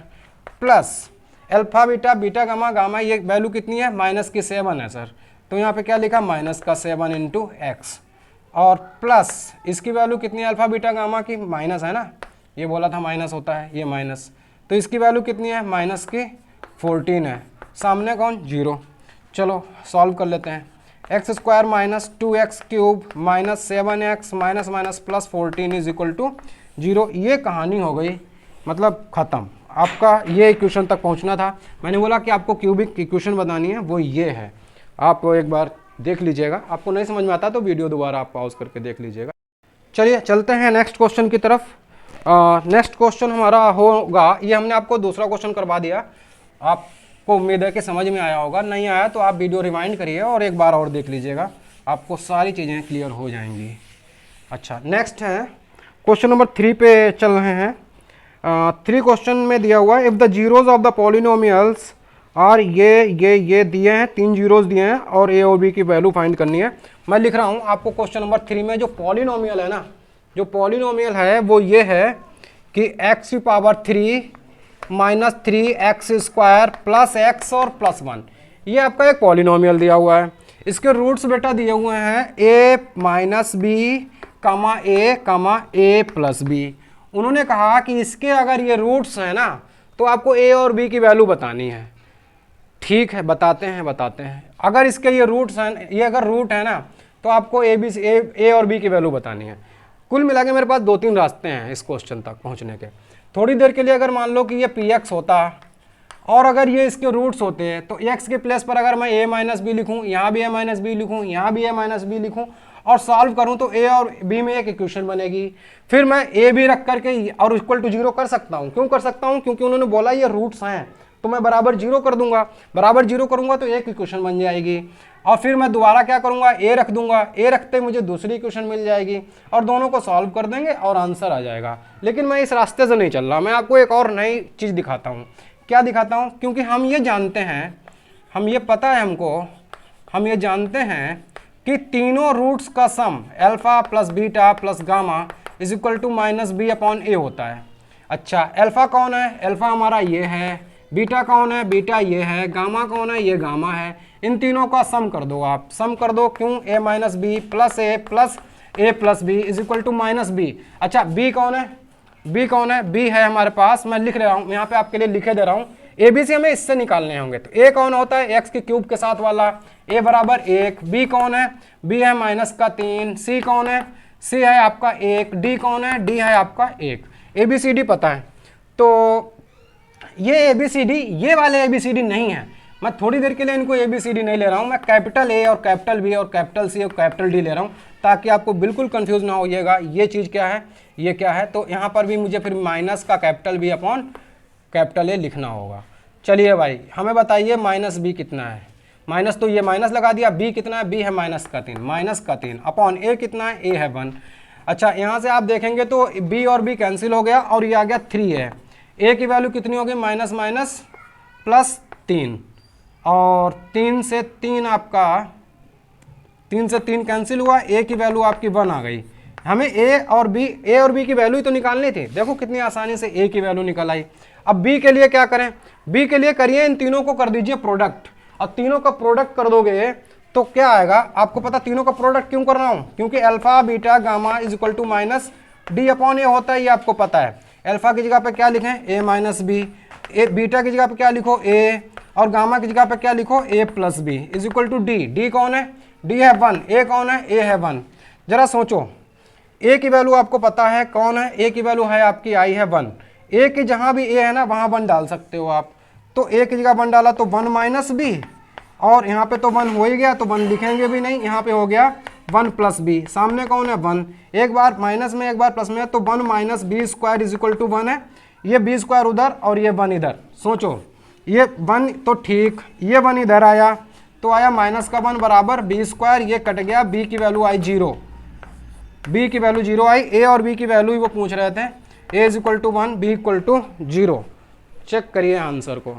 plus alpha beta beta gamma gamma ये वैल्यू कितनी है माइनस की 7 है सर, तो यहाँ पे क्या लिखा माइनस का 7 इंटू एक्स और प्लस इसकी वैल्यू कितनी है अल्फ़ा बीटा गामा की माइनस है ना, ये बोला था माइनस होता है ये माइनस, तो इसकी वैल्यू कितनी है माइनस की 14 है, सामने कौन 0। चलो सॉल्व कर लेते हैं। X square minus 2x cube minus 7x minus minus plus 14 is equal to 0। ये कहानी हो गई, मतलब ख़त्म। आपका ये इक्वेशन तक पहुंचना था। मैंने बोला कि आपको क्यूबिक इक्वेशन बनानी है, वो ये है। आप एक बार देख लीजिएगा, आपको नहीं समझ में आता तो वीडियो दोबारा आप पॉज करके देख लीजिएगा। चलिए चलते हैं नेक्स्ट क्वेश्चन की तरफ। नेक्स्ट क्वेश्चन हमारा होगा, ये हमने आपको दूसरा क्वेश्चन करवा दिया, आपको उम्मीद है कि समझ में आया होगा। नहीं आया तो आप वीडियो रिवाइंड करिए और एक बार और देख लीजिएगा, आपको सारी चीज़ें क्लियर हो जाएंगी। अच्छा, नेक्स्ट है क्वेश्चन नंबर 3 पे चल रहे हैं। 3 क्वेश्चन में दिया हुआ है, if the zeros of the polynomials और ये दिए हैं, 3 जीरोज दिए हैं और ए और बी की वैल्यू फाइंड करनी है। मैं लिख रहा हूँ आपको क्वेश्चन नंबर 3 में जो पॉलिनोमियल है ना, जो पॉलिनोमियल है वो ये है कि एक्स की power 3 minus 3x square plus x और प्लस 1, ये आपका एक पॉलिनोमियल दिया हुआ है। इसके रूट्स बेटा दिए हुए हैं a minus b comma a plus b. उन्होंने कहा कि इसके अगर ये रूट्स हैं ना तो आपको a और b की वैल्यू बतानी है। ठीक है, बताते हैं। अगर इसके ये रूट्स हैं, ये अगर रूट है ना तो आपको ए और बी की वैल्यू बतानी है। कुल मिला के मेरे पास 2-3 रास्ते हैं इस क्वेश्चन तक पहुंचने के। थोड़ी देर के लिए अगर मान लो कि ये px होता और अगर ये इसके रूट्स होते हैं तो x के प्लेस पर अगर मैं a माइनस बी लिखूँ, यहाँ भी a माइनस बी लिखूँ, यहाँ भी a माइनस बी लिखूँ और सॉल्व करूँ तो a और b में एक इक्वेशन बनेगी। फिर मैं a भी रख करके और इक्वल टू 0 कर सकता हूँ। क्यों कर सकता हूँ? क्योंकि उन्होंने बोला ये रूट्स हैं तो मैं बराबर 0 कर दूंगा। बराबर 0 करूंगा तो एक इक्वेशन बन जाएगी और फिर मैं दोबारा क्या करूंगा a रख दूंगा। a रखते मुझे दूसरी इक्वेशन मिल जाएगी और दोनों को सॉल्व कर देंगे और आंसर आ जाएगा। लेकिन मैं इस रास्ते से नहीं चल रहा, मैं आपको एक और नई चीज़ दिखाता हूँ। क्या दिखाता हूँ? क्योंकि हम ये जानते हैं, हम ये पता है हमको, हम ये जानते हैं कि तीनों रूट्स का sum alpha plus beta plus gamma is equal to minus b upon a होता है। अच्छा, अल्फ़ा कौन है? अल्फ़ा हमारा ये है। बीटा कौन है? बीटा ये है। गामा कौन है? ये गामा है। इन तीनों का सम कर दो, आप सम कर दो। क्यों? a minus b plus a plus b is equal to minus b. अच्छा, b कौन है? b कौन है? b है हमारे पास, मैं लिख रहा हूँ यहाँ पे आपके लिए लिखे दे रहा हूँ। ए बी सी हमें इससे निकालने होंगे तो a कौन होता है? x के क्यूब के साथ वाला, a बराबर 1। b कौन है? b है माइनस का 3। c कौन है? c है आपका 1। d कौन है? d है आपका 1। ए बी सी डी पता है। तो ये ABCD, ये वाले ABCD नहीं है। मैं थोड़ी देर के लिए इनको ABCD नहीं ले रहा हूँ, मैं कैपिटल A और कैपिटल B और कैपिटल C और कैपिटल D ले रहा हूँ ताकि आपको बिल्कुल कंफ्यूज ना होइएगा ये चीज़ क्या है, ये क्या है। तो यहाँ पर भी मुझे फिर माइनस का capital B upon capital A लिखना होगा। चलिए भाई, हमें बताइए माइनस B कितना है? माइनस तो ये माइनस लगा दिया। B कितना है? B है माइनस का 3, माइनस का 3 अपॉन A कितना है? A है 1। अच्छा, यहाँ से आप देखेंगे तो B और B कैंसिल हो गया और ये आ गया 3 है। a की वैल्यू कितनी होगी? माइनस माइनस प्लस 3 और 3 से 3 आपका 3 से 3 कैंसिल हुआ। a की वैल्यू आपकी 1 आ गई। हमें a और b की वैल्यू तो निकालनी थी। देखो कितनी आसानी से a की वैल्यू निकल आई। अब b के लिए क्या करें? b के लिए करिए इन तीनों को कर दीजिए प्रोडक्ट, और तीनों का प्रोडक्ट कर दोगे तो क्या आएगा आपको पता। तीनों का प्रोडक्ट क्यों कर रहा हूँ? क्योंकि alpha beta gamma is equal to minus d upon a होता है, ये आपको पता है। अल्फा की जगह पे क्या लिखें? a minus B. बीटा की जगह पे क्या लिखो? a। और गामा की जगह पे क्या लिखो? a plus b is equal to d. D कौन है? d है 1। a कौन है? a है 1। जरा सोचो, a की वैल्यू आपको पता है कौन है? a की वैल्यू है आपकी i है 1। a की जहाँ भी a है ना वहाँ 1 डाल सकते हो आप। तो a की जगह 1 डाला तो 1 माइनस बी, और यहाँ पे तो 1 हो ही गया तो 1 लिखेंगे भी नहीं। यहाँ पे हो गया 1 प्लस बी, सामने कौन है 1, एक बार माइनस में एक बार प्लस में है, तो 1 minus b square is equal to 1 है। ये बी स्क्वायर उधर और ये 1 इधर, सोचो ये 1 तो ठीक, ये 1 इधर आया तो आया माइनस का 1 बराबर बी स्क्वायर, ये कट गया, बी की वैल्यू आई 0, बी की वैल्यू 0 आई। ए और बी की वैल्यू ही वो पूछ रहे थे, a is equal to 1, b equal to 0। Check करिए आंसर को,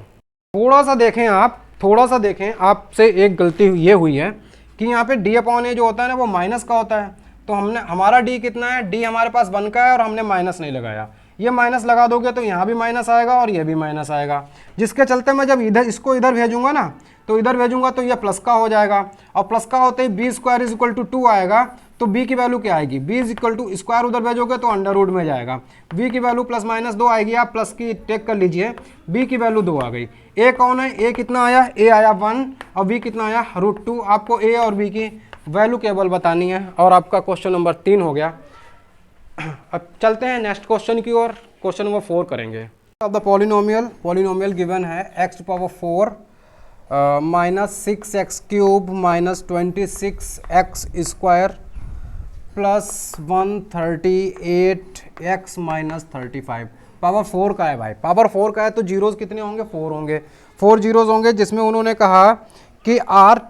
थोड़ा सा देखें आप, थोड़ा सा देखें, आपसे एक गलती ये हुई है कि यहाँ पे डी अपॉन ए जो होता है ना वो माइनस का होता है, तो हमने हमारा डी कितना है, डी हमारे पास 1 का है और हमने माइनस नहीं लगाया, ये माइनस लगा दोगे तो यहाँ भी माइनस आएगा और ये भी माइनस आएगा, जिसके चलते मैं जब इधर इसको इधर भेजूंगा ना, तो इधर भेजूंगा तो ये प्लस का हो जाएगा, और प्लस का होते ही b square is equal to 2 आएगा, तो बी की वैल्यू क्या आएगी, b is equal to square उधर भेजोगे तो अंडर रूट में जाएगा, बी की वैल्यू प्लस माइनस 2 आएगी, आप प्लस की टेक कर लीजिए, बी की वैल्यू 2 आ गई। ए कौन है, ए कितना आया, ए आया 1 और बी कितना आया √2। आपको ए और बी की वैल्यू केवल बतानी है और आपका क्वेश्चन नंबर 3 हो गया। अब चलते हैं नेक्स्ट क्वेश्चन की ओर, क्वेश्चन नंबर 4 करेंगे। ऑफ द पॉलिनोमियल गिवन है x⁴ -6x³ -26x² plus 138x -35 power 4 का है भाई, पावर 4 का है तो जीरोस कितने होंगे, 4 होंगे, 4 जीरोस होंगे, जिसमें उन्होंने कहा कि are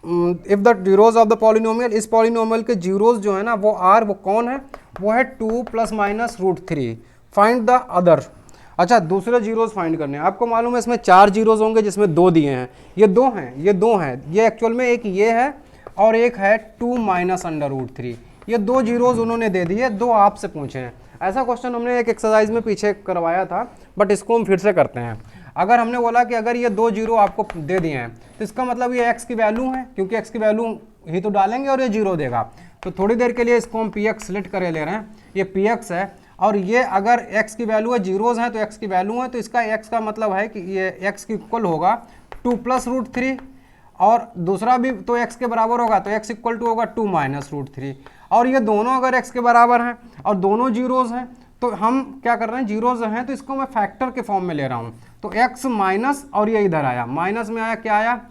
if the zeros of the polynomial, इस पॉलिनोमियल के जीरोस जो है ना वो आर, वो कौन है, वो है 2 + -√3, फाइंड द अदर। अच्छा, दूसरे जीरोस फाइंड करने हैं, आपको मालूम है इसमें 4 जीरोस होंगे जिसमें 2 दिए हैं, ये 2 हैं, ये 2 हैं, ये एक्चुअल में एक ये है और एक है 2 - √3, ये 2 जीरोस उन्होंने दे दिए, 2 आपसे पूछे हैं। ऐसा क्वेश्चन हमने एक एक्सरसाइज में पीछे करवाया था, बट इसको हम फिर से करते हैं। अगर हमने बोला कि अगर ये 2 जीरो आपको दे दिए हैं तो इसका मतलब ये x की वैल्यू है, क्योंकि x की वैल्यू ही तो डालेंगे और ये 0 देगा, तो थोड़ी देर के लिए इसको हम px सिलेक्ट करे ले रहे हैं, ये px है, और ये अगर x की वैल्यू है, जीरोज हैं तो x की वैल्यू है, तो इसका x का मतलब है कि ये x की इक्वल होगा 2 + √3, और दूसरा भी तो x के बराबर होगा, तो x इक्वल टू होगा 2 - √3, और ये दोनों अगर x के बराबर हैं और दोनों जीरोज हैं, तो हम क्या कर रहे हैं, जीरोज हैं तो इसको मैं फैक्टर के फॉर्म में ले रहा हूँ, तो x माइनस, और ये इधर आया माइनस में आया, क्या आया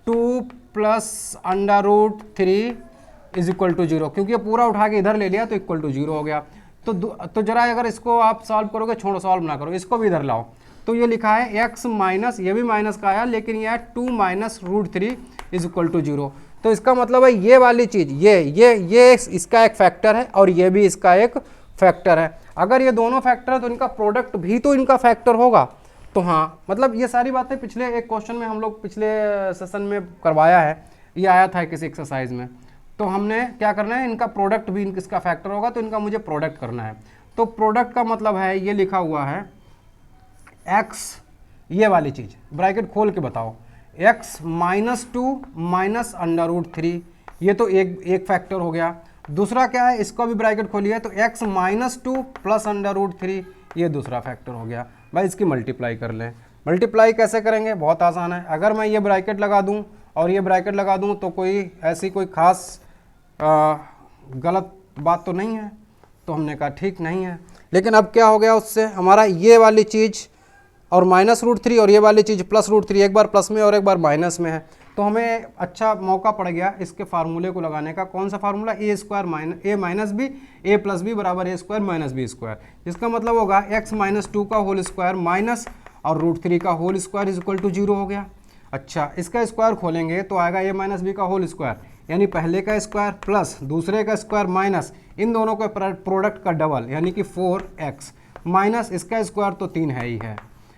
2 + √3 इज इक्वल टू 0, क्योंकि ये पूरा उठा के इधर ले लिया तो इक्वल टू 0 हो गया। तो जरा अगर इसको आप सॉल्व करोगे, छोड़ो सॉल्व ना करो, इसको भी इधर लाओ, तो ये लिखा है x माइनस, ये भी माइनस का आया लेकिन ये 2 - √3 इज इक्वल टू 0, तो इसका मतलब है ये वाली चीज़, ये इसका एक फैक्टर है और ये भी इसका एक फैक्टर है। अगर ये दोनों फैक्टर है तो इनका प्रोडक्ट भी तो इनका फैक्टर होगा। तो हाँ, मतलब ये सारी बातें पिछले एक क्वेश्चन में हम लोग पिछले सेशन में करवाया है, ये आया था किसी एक्सरसाइज में, तो हमने क्या करना है, इनका प्रोडक्ट भी इसका फैक्टर होगा, तो इनका मुझे प्रोडक्ट करना है। तो प्रोडक्ट का मतलब है, ये लिखा हुआ है x, ये वाली चीज़ ब्रैकेट खोल के बताओ, x -2 - √3, ये तो एक फैक्टर हो गया। दूसरा क्या है, इसको भी ब्रैकेट खोलिए, तो x -2 + √3, ये दूसरा फैक्टर हो गया। भाई इसकी मल्टीप्लाई कर लें, मल्टीप्लाई कैसे करेंगे, बहुत आसान है, अगर मैं ये ब्रैकेट लगा दूं और ये ब्रैकेट लगा दूं तो कोई ऐसी कोई ख़ास गलत बात तो नहीं है, तो हमने कहा ठीक नहीं है। लेकिन अब क्या हो गया, उससे हमारा ये वाली चीज़ और -√3 और ये वाली चीज़ +√3, एक बार प्लस में और एक बार माइनस में है, तो हमें अच्छा मौका पड़ गया इसके फार्मूले को लगाने का। कौन सा formula, a² - a - b, a + b = a² - b², जिसका मतलब होगा x -2 का होल स्क्वायर माइनस और √3 का whole square is equal to 0 हो गया। अच्छा, इसका स्क्वायर खोलेंगे तो आएगा a - b का होल स्क्वायर, यानी पहले का स्क्वायर प्लस दूसरे का स्क्वायर माइनस इन दोनों के प्रोडक्ट का डबल, यानी कि 4x माइनस इसका स्क्वायर तो 3 है ही है।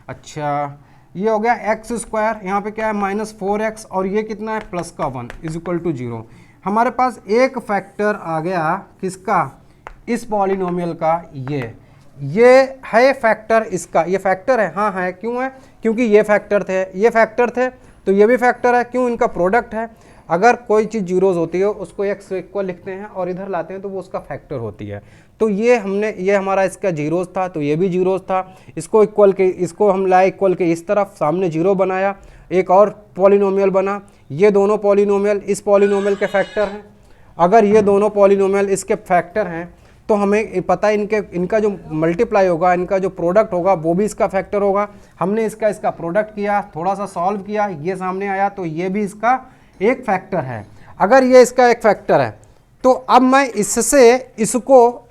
अच्छा, ये हो गया x², यहाँ पे क्या है -4x, और ये कितना है प्लस का 1 इज इक्वल टू 0। हमारे पास एक फैक्टर आ गया किसका, इस पॉलिनोमियल का, ये है फैक्टर इसका, ये फैक्टर है, हाँ है, क्यों है, क्योंकि ये फैक्टर थे तो ये भी फैक्टर है, क्यों, इनका प्रोडक्ट है। अगर कोई चीज़ जीरोज होती है उसको x इक्वल लिखते हैं और इधर लाते हैं तो वो उसका फैक्टर होती है। तो ये हमारा इसका जीरोज था, तो ये भी जीरोज था, इसको इक्वल के, इसको हम लाए इक्वल के इस तरफ, सामने जीरो बनाया, एक और पॉलिनोमियल बना, ये दोनों पॉलिनोमियल इस पॉलिनोमियल के फैक्टर हैं। अगर ये दोनों पॉलिनोमियल इसके फैक्टर हैं तो हमें पता है इनका जो मल्टीप्लाई होगा, इनका जो प्रोडक्ट होगा वो भी इसका फैक्टर होगा। हमने इसका प्रोडक्ट किया, थोड़ा सा सॉल्व किया, ये सामने आया, तो ये भी इसका एक फैक्टर है। अगर ये इसका एक फैक्टर है तो अब मैं इससे इसको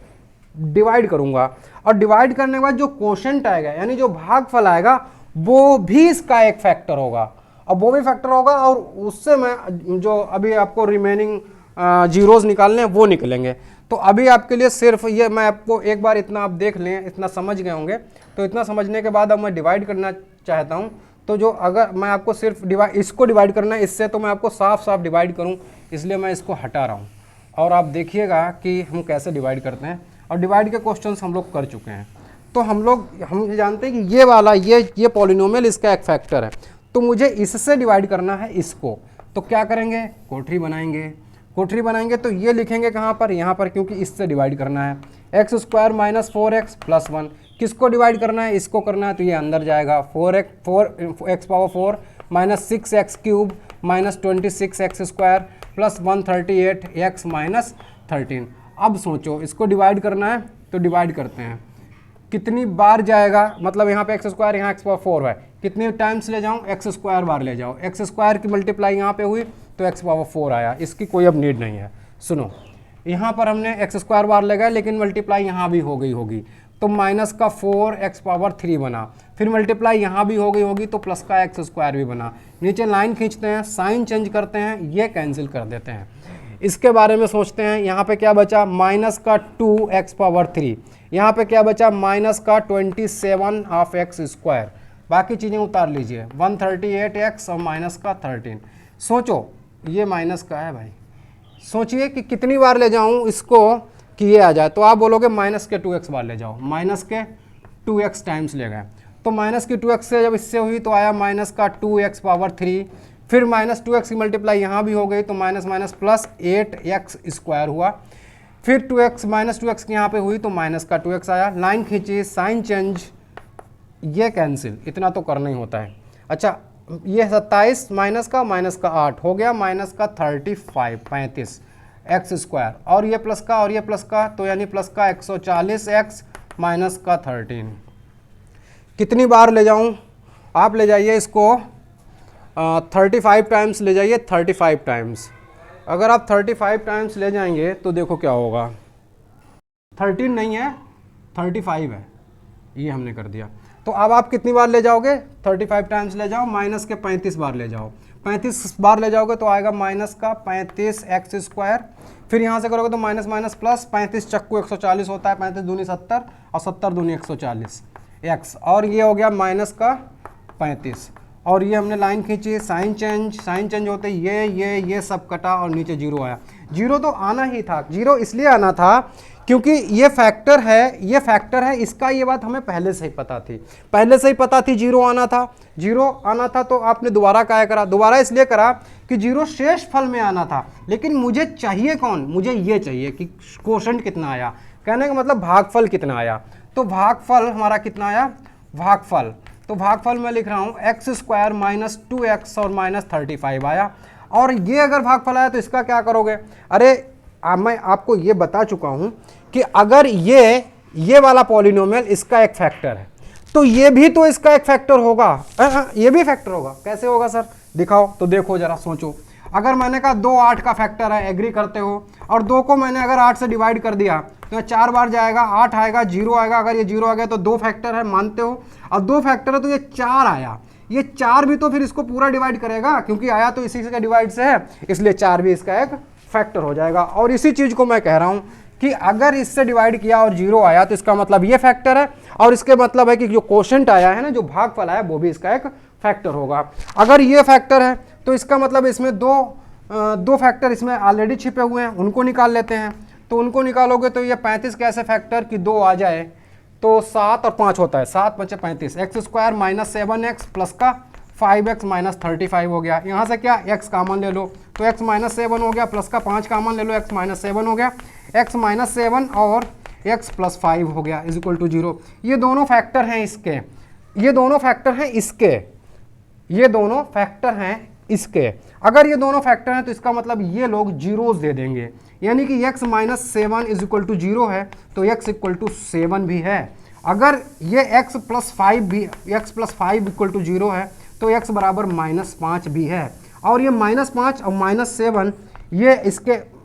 डिवाइड करूंगा और डिवाइड करने के बाद जो क्वोशंट आएगा यानी जो भागफल आएगा वो भी इसका एक फैक्टर होगा। अब वो भी फैक्टर होगा और उससे मैं जो अभी आपको रिमेनिंग जीरोस निकालने हैं वो निकलेंगे। तो अभी आपके लिए सिर्फ ये मैं आपको एक बार इतना आप देख लें, इतना समझ गए होंगे। तो इतना समझने के बाद अब मैं डिवाइड करना चाहता हूँ। तो जो अगर मैं आपको सिर्फ इसको डिवाइड करना है इससे, तो मैं आपको साफ साफ डिवाइड करूँ, इसलिए मैं इसको हटा रहा हूँ और आप देखिएगा कि हम कैसे डिवाइड करते हैं। और डिवाइड के क्वेश्चंस हम लोग कर चुके हैं। तो हम जानते हैं कि ये वाला ये पॉलिनोमियल इसका एक फैक्टर है, तो मुझे इससे डिवाइड करना है इसको। तो क्या करेंगे, कोठरी बनाएंगे। तो ये लिखेंगे कहाँ पर, यहाँ पर, क्योंकि इससे डिवाइड करना है। X square minus 4x plus 1 किसको डिवाइड करना है, इसको करना है, तो ये अंदर जाएगा। 4x power 4 minus 6x cube minus 26x square plus 138x minus 13। अब सोचो इसको डिवाइड करना है, तो डिवाइड करते हैं। कितनी बार जाएगा, मतलब यहाँ पे एक्स स्क्वायर, यहाँ एक्स पावर 4 है, कितने टाइम्स ले जाऊँ, एक्स स्क्वायर बार ले जाओ। एक्स स्क्वायर की मल्टीप्लाई यहाँ पे हुई तो एक्स पावर 4 आया, इसकी कोई अब नीड नहीं है। सुनो, यहाँ पर हमने एक्स स्क्वायर बार लगाया लेकिन मल्टीप्लाई यहाँ भी हो गई होगी, तो माइनस का 4x पावर 3 बना। फिर मल्टीप्लाई यहाँ भी हो गई होगी तो प्लस का एक्स स्क्वायर भी बना। नीचे लाइन खींचते हैं, साइन चेंज करते हैं, ये कैंसिल कर देते हैं। इसके बारे में सोचते हैं, यहाँ पे क्या बचा, माइनस का 2x पावर 3, यहाँ पे क्या बचा, माइनस का 27 हाफ एक्स स्क्वायर। बाकी चीज़ें उतार लीजिए, 138x और माइनस का 13। सोचो ये माइनस का है भाई, सोचिए कि कितनी बार ले जाऊँ इसको कि ये आ जाए। तो आप बोलोगे माइनस के 2x बार ले जाओ, माइनस के 2x टाइम्स ले गए। तो माइनस की 2x से जब इससे हुई तो आया माइनस का 2x पावर 3, फिर माइनस 2x की मल्टीप्लाई यहाँ भी हो गई तो minus minus plus 8x square हुआ। फिर 2x माइनस 2x की यहाँ पे हुई तो माइनस का 2x आया। लाइन खींची, साइन चेंज, ये कैंसिल, इतना तो करना ही होता है। अच्छा, ये 27 माइनस का 8 हो गया, माइनस का 35 एक्स स्क्वायर, और ये प्लस का तो यानी प्लस का 140x माइनस का 13। कितनी बार ले जाऊं, आप ले जाइए इसको 35 टाइम्स ले जाइए, 35 टाइम्स। अगर आप 35 टाइम्स ले जाएंगे तो देखो क्या होगा, 13 नहीं है 35 है, ये हमने कर दिया। तो अब आप कितनी बार ले जाओगे, 35 टाइम्स ले जाओ, माइनस के 35 बार ले जाओ। 35 बार ले जाओगे तो आएगा माइनस का 35x स्क्वायर। फिर यहाँ से करोगे तो माइनस माइनस प्लस, 35 चक्कू 140 होता है, 35 दूनी 70 और 70 दूनी 140 x, और ये हो गया माइनस का 35। और ये हमने लाइन खींची, साइन चेंज होते ये सब कटा और नीचे जीरो आया। जीरो तो आना ही था, जीरो इसलिए आना था क्योंकि ये फैक्टर है इसका, ये बात हमें पहले से ही पता थी जीरो आना था। तो आपने दोबारा क्या करा, दोबारा इसलिए करा कि जीरो शेष फल में आना था, लेकिन मुझे चाहिए कौन, मुझे ये चाहिए कि क्वोशंट कितना आया, कहने का मतलब भागफल कितना आया। तो भागफल हमारा कितना आया, तो भागफल मैं लिख रहा हूँ एक्स स्क्वायर माइनस 2x और माइनस 35 आया। और ये अगर भागफल आया तो इसका क्या करोगे, अरे मैं आपको ये बता चुका हूँ कि अगर ये वाला पॉलिनोमियल इसका एक फैक्टर है तो ये भी तो इसका एक फैक्टर होगा। ये भी फैक्टर होगा, कैसे होगा सर, दिखाओ। तो देखो जरा सोचो, अगर मैंने कहा 2 8 का फैक्टर है, एग्री करते हो, और 2 को मैंने अगर 8 से डिवाइड कर दिया तो ये 4 बार जाएगा, 8 आएगा, 0 आएगा। अगर ये 0 आ गया तो 2 फैक्टर है, मानते हो, और 2 फैक्टर है तो ये 4 आया। ये 4 भी तो फिर इसको पूरा डिवाइड करेगा, क्योंकि आया तो इसी के डिवाइड से है, इसलिए 4 भी इसका एक फैक्टर हो जाएगा। और इसी चीज़ को मैं कह रहा हूँ कि अगर इससे डिवाइड किया और 0 आया तो इसका मतलब ये फैक्टर है, और इसके मतलब है कि जो क्वोशंट आया है ना, जो भागफल आया, वो भी इसका एक फैक्टर होगा। अगर ये फैक्टर है तो इसका मतलब इसमें दो फैक्टर इसमें ऑलरेडी छिपे हुए हैं, उनको निकाल लेते हैं। तो उनको निकालोगे तो ये 35 कैसे फैक्टर कि 2 आ जाए तो 7 और 5 होता है, 7 बचे 35, x square minus 7x plus का 5x माइनस 35 हो गया। यहाँ से क्या x कामन ले लो तो x माइनस 7 हो गया, प्लस का 5 कामन ले लो, x माइनस 7 हो गया, x माइनस 7 और x प्लस 5 हो गया इज इक्वल टू 0। ये दोनों फैक्टर हैं इसके, ये दोनों फैक्टर हैं इसके, ये दोनों फैक्टर हैं इसके। अगर ये दोनों फैक्टर हैं तो इसका मतलब ये लोग जीरोस दे देंगे, यानी कि x minus 7 is equal to 0 है तो x इक्वल टू 7 भी है। अगर ये x प्लस 5 भी, x प्लस 5 इक्वल टू 0 है तो x बराबर -5 भी है। और ये -5 और -7 ये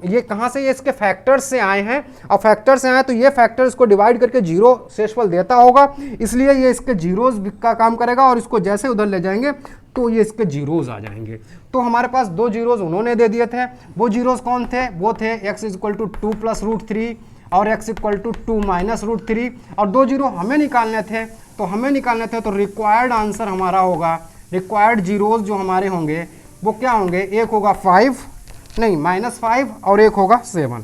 ये कहाँ से, ये इसके फैक्टर्स से आए हैं, और फैक्टर से आए तो ये फैक्टर्स को डिवाइड करके जीरो शेषफल देता होगा, इसलिए ये इसके जीरोज का काम करेगा, और इसको जैसे उधर ले जाएंगे तो ये इसके जीरोज आ जाएंगे। तो हमारे पास दो जीरोज उन्होंने दे दिए थे, वो जीरोज कौन थे, वो थे x इक्वल टू 2 प्लस √3 और x इक्वल टू 2 माइनस √3, और दो जीरो हमें निकालने थे, तो रिक्वायर्ड आंसर हमारा होगा, रिक्वायर्ड जीरोज जो हमारे होंगे वो क्या होंगे, एक होगा -5 और एक होगा 7।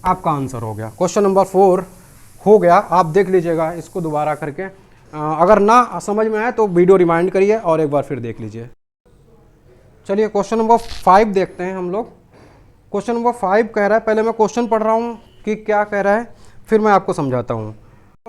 आपका आंसर हो गया। क्वेश्चन नंबर 4 हो गया, आप देख लीजिएगा इसको दोबारा करके, अगर ना समझ में आए तो वीडियो रिमाइंड करिए और एक बार फिर देख लीजिए। चलिए क्वेश्चन नंबर 5 देखते हैं हम लोग। क्वेश्चन नंबर 5 कह रहा है, पहले मैं क्वेश्चन पढ़ रहा हूँ कि क्या कह रहा है, फिर मैं आपको समझाता हूँ।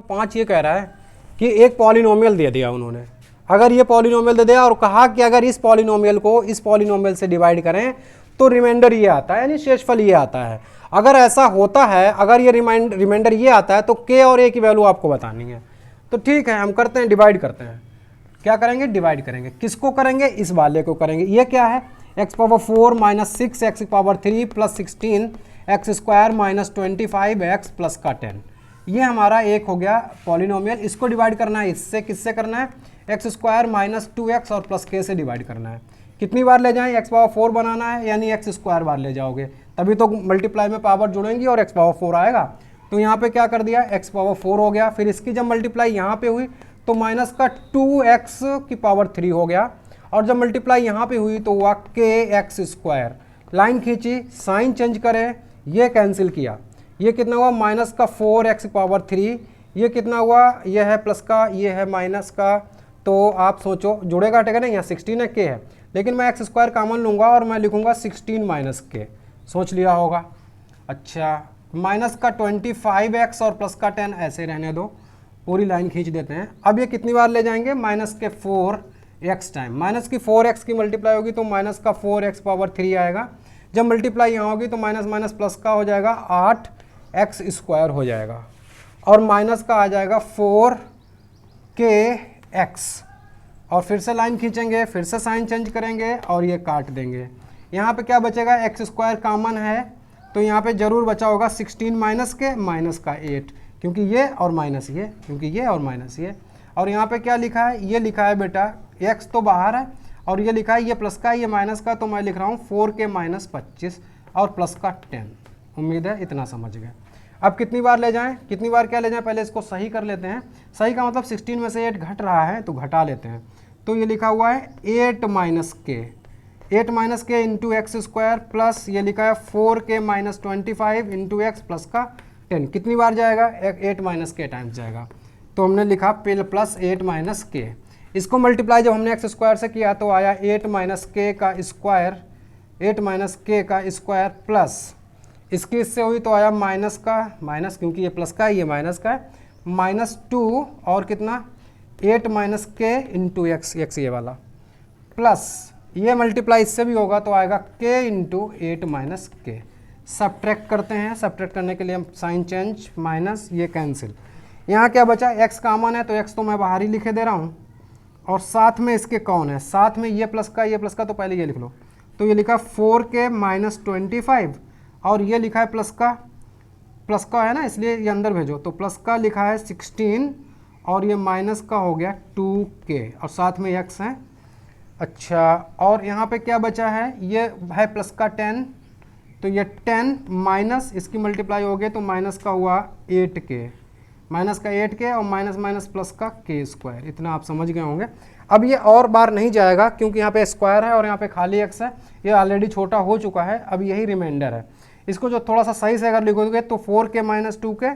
5 ये कह रहा है कि एक पॉलिनोमियल दे दिया उन्होंने, अगर ये पॉलिनोमियल दे दिया और कहा कि अगर इस पॉलिनोमियल को इस पॉलिनोमियल से डिवाइड करें तो रिमाइंडर ये आता है, यानी शेषफल ये आता है। अगर ऐसा होता है, अगर ये रिमाइंडर ये आता है तो k और a की वैल्यू आपको बतानी है। तो ठीक है, हम करते हैं, डिवाइड करते हैं। क्या करेंगे, डिवाइड करेंगे। किसको करेंगे, इस वाले को करेंगे। ये क्या है, x⁴ minus 6 x⁴ plus 16 x² minus 25 x plus का 10। ये हमारा एक हो गया पॉलिनोमियल। इसको डिवाइड करना है इससे, किससे करना है, x² माइनस 2x और प्लस k से डिवाइड करना है। कितनी बार ले जाएं, x⁴ बनाना है, यानी x² बार ले जाओगे, तभी तो मल्टीप्लाई में पावर जुड़ेंगी और x⁴ आएगा। तो यहाँ पे क्या कर दिया, x⁴ हो गया। फिर इसकी जब मल्टीप्लाई यहाँ पे हुई तो माइनस का 2x⁴ हो गया, और जब मल्टीप्लाई यहाँ पे हुई तो हुआ kx²। लाइन खींची, साइन चेंज करें, ये कैंसिल किया, ये कितना हुआ, माइनस का 4x⁴, ये कितना हुआ, ये है प्लस का, ये है माइनस का। तो आप सोचो जुड़ेगा हटेगा नहीं, यहाँ 16 है, k है, लेकिन मैं x² कॉमन लूँगा और मैं लिखूँगा 16 माइनस k। सोच लिया होगा। अच्छा, माइनस का 25x और प्लस का 10 ऐसे रहने दो, पूरी लाइन खींच देते हैं। अब ये कितनी बार ले जाएंगे, माइनस के 4x टाइम, माइनस की 4x की मल्टीप्लाई होगी तो माइनस का 4x⁴ आएगा। जब मल्टीप्लाई यहाँ होगी तो माइनस माइनस प्लस का हो जाएगा 8x² हो जाएगा, और माइनस का आ जाएगा 4kx, और फिर से लाइन खींचेंगे, फिर से साइन चेंज करेंगे और ये काट देंगे। यहाँ पे क्या बचेगा, x² कॉमन है तो यहाँ पे जरूर बचा होगा 16 माइनस के माइनस का 8, क्योंकि ये और माइनस ये, क्योंकि ये और माइनस ये। और यहाँ पे क्या लिखा है, ये लिखा है बेटा x तो बाहर है, और ये लिखा है ये प्लस का ये माइनस का, तो मैं लिख रहा हूँ 4k माइनस 25 और प्लस का 10। उम्मीद है इतना समझ गए। अब कितनी बार ले जाएं, कितनी बार क्या ले जाएं, पहले इसको सही कर लेते हैं। सही का मतलब 16 में से 8 घट रहा है तो घटा लेते हैं। तो ये लिखा हुआ है 8 माइनस के, 8 माइनस के इंटू x² प्लस ये लिखा है 4k minus 25 into x plus का 10। कितनी बार जाएगा, 8 माइनस के टाइम्स जाएगा, तो हमने लिखा प्लस 8 माइनस के। इसको मल्टीप्लाई जब हमने x² से किया तो आया 8 माइनस के का स्क्वायर, 8 माइनस के का स्क्वायर प्लस इसकी इससे हुई तो आया माइनस का माइनस, क्योंकि ये प्लस का है ये माइनस का है, -2 और कितना 8 माइनस के इंटू एक्स ये वाला प्लस ये मल्टीप्लाई इससे भी होगा तो आएगा k इंटू 8 माइनस के। सब्ट्रैक्ट करते हैं, सब्ट्रैक्ट करने के लिए हम साइन चेंज, माइनस ये कैंसिल। यहाँ क्या बचा, x कॉमन है तो x तो मैं बाहर ही लिखे दे रहा हूँ, और साथ में इसके कौन है, साथ में ये प्लस का तो पहले ये लिख लो। तो ये लिखा 4k माइनस 25 और ये लिखा है प्लस का है ना, इसलिए ये अंदर भेजो, तो प्लस का लिखा है 16 और ये माइनस का हो गया 2k और साथ में x है। अच्छा, और यहाँ पे क्या बचा है, ये है प्लस का 10, तो ये 10 माइनस इसकी मल्टीप्लाई हो गई तो माइनस का हुआ 8k, माइनस का 8k और माइनस माइनस प्लस का k²। इतना आप समझ गए होंगे। अब ये और बार नहीं जाएगा क्योंकि यहाँ पे स्क्वायर है और यहाँ पे खाली x है, ये ऑलरेडी छोटा हो चुका है, अब यही रिमाइंडर है। इसको जो थोड़ा सा सही से अगर लिखोगे तो 4k माइनस 2k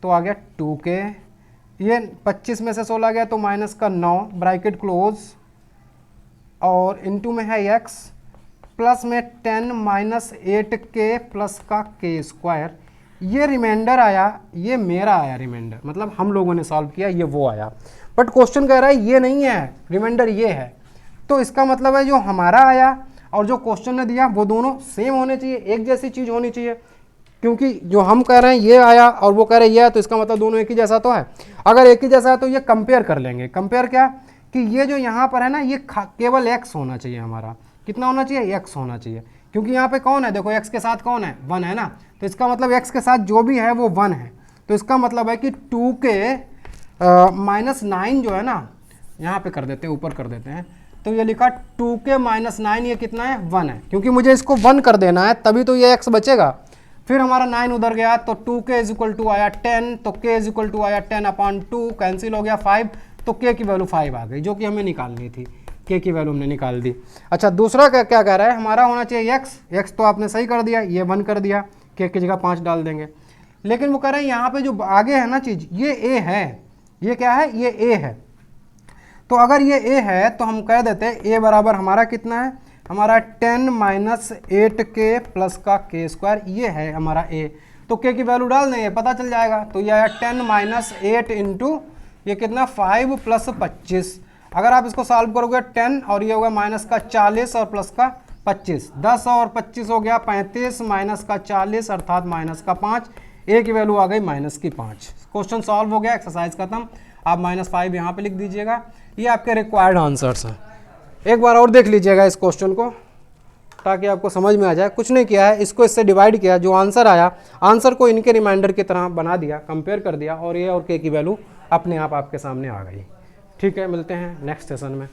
तो आ गया 2k, ये 25 में से 16 गया तो माइनस का 9 ब्रैकेट क्लोज, और इनटू में है x प्लस में 10 माइनस 8k प्लस का k²। ये रिमाइंडर आया, ये मेरा आया रिमाइंडर, मतलब हम लोगों ने सॉल्व किया, ये वो आया। बट क्वेश्चन कह रहा है ये नहीं है, रिमाइंडर ये है, तो इसका मतलब है जो हमारा आया और जो क्वेश्चन ने दिया वो दोनों सेम होने चाहिए, एक जैसी चीज़ होनी चाहिए, क्योंकि जो हम कह रहे हैं ये आया और वो कह रहे हैं ये है, तो इसका मतलब दोनों एक ही जैसा तो है। अगर एक ही जैसा है तो ये कंपेयर कर लेंगे। कंपेयर क्या कि ये जो यहाँ पर है ना, ये केवल x होना चाहिए हमारा, कितना होना चाहिए, x होना चाहिए, क्योंकि यहाँ पे कौन है, देखो x के साथ कौन है, 1 है ना, तो इसका मतलब x के साथ जो भी है वो 1 है। तो इसका मतलब है कि 2k -9 जो है ना, यहाँ पे कर देते हैं, ऊपर कर देते हैं, तो ये लिखा 2k -9, ये कितना है, 1 है, क्योंकि मुझे इसको 1 कर देना है तभी तो ये x बचेगा। फिर हमारा 9 उधर गया तो 2k = आया 10, तो k = आया 10/2, कैंसिल हो गया 5, तो k की वैल्यू 5 आ गई, जो कि हमें निकालनी थी, k की वैल्यू हमने निकाल दी। अच्छा, दूसरा क्या कह रहा है, हमारा होना चाहिए x तो आपने सही कर दिया, ये 1 कर दिया, k की जगह 5 डाल देंगे। लेकिन वो कह रहे हैं यहाँ पे जो आगे है ना चीज़, ये a है, ये क्या है, ये a है। तो अगर ये a है तो हम कह देते हैं a बराबर हमारा कितना है, हमारा 10 - 8k प्लस का k², ये है हमारा a। तो k की वैल्यू डाल देंगे, पता चल जाएगा। तो ये आया 10 - 8 इंटू ये कितना 5 + 25। अगर आप इसको सॉल्व करोगे 10 और ये होगा माइनस का 40 और प्लस का 25, 10 और 25 हो गया 35, माइनस का 40 अर्थात माइनस का 5, a की वैल्यू आ गई -5। क्वेश्चन सॉल्व हो गया, एक्सरसाइज खत्म। आप -5 यहाँ पे लिख दीजिएगा। ये आपके रिक्वायर्ड आंसर्स हैं। एक बार और देख लीजिएगा इस क्वेश्चन को ताकि आपको समझ में आ जाए। कुछ नहीं किया है, इसको इससे डिवाइड किया, जो आंसर आया आंसर को इनके रिमाइंडर की तरह बना दिया, कंपेयर कर दिया और ये और के की वैल्यू अपने आप आपके सामने आ गई। ठीक है, मिलते हैं नेक्स्ट सेशन में।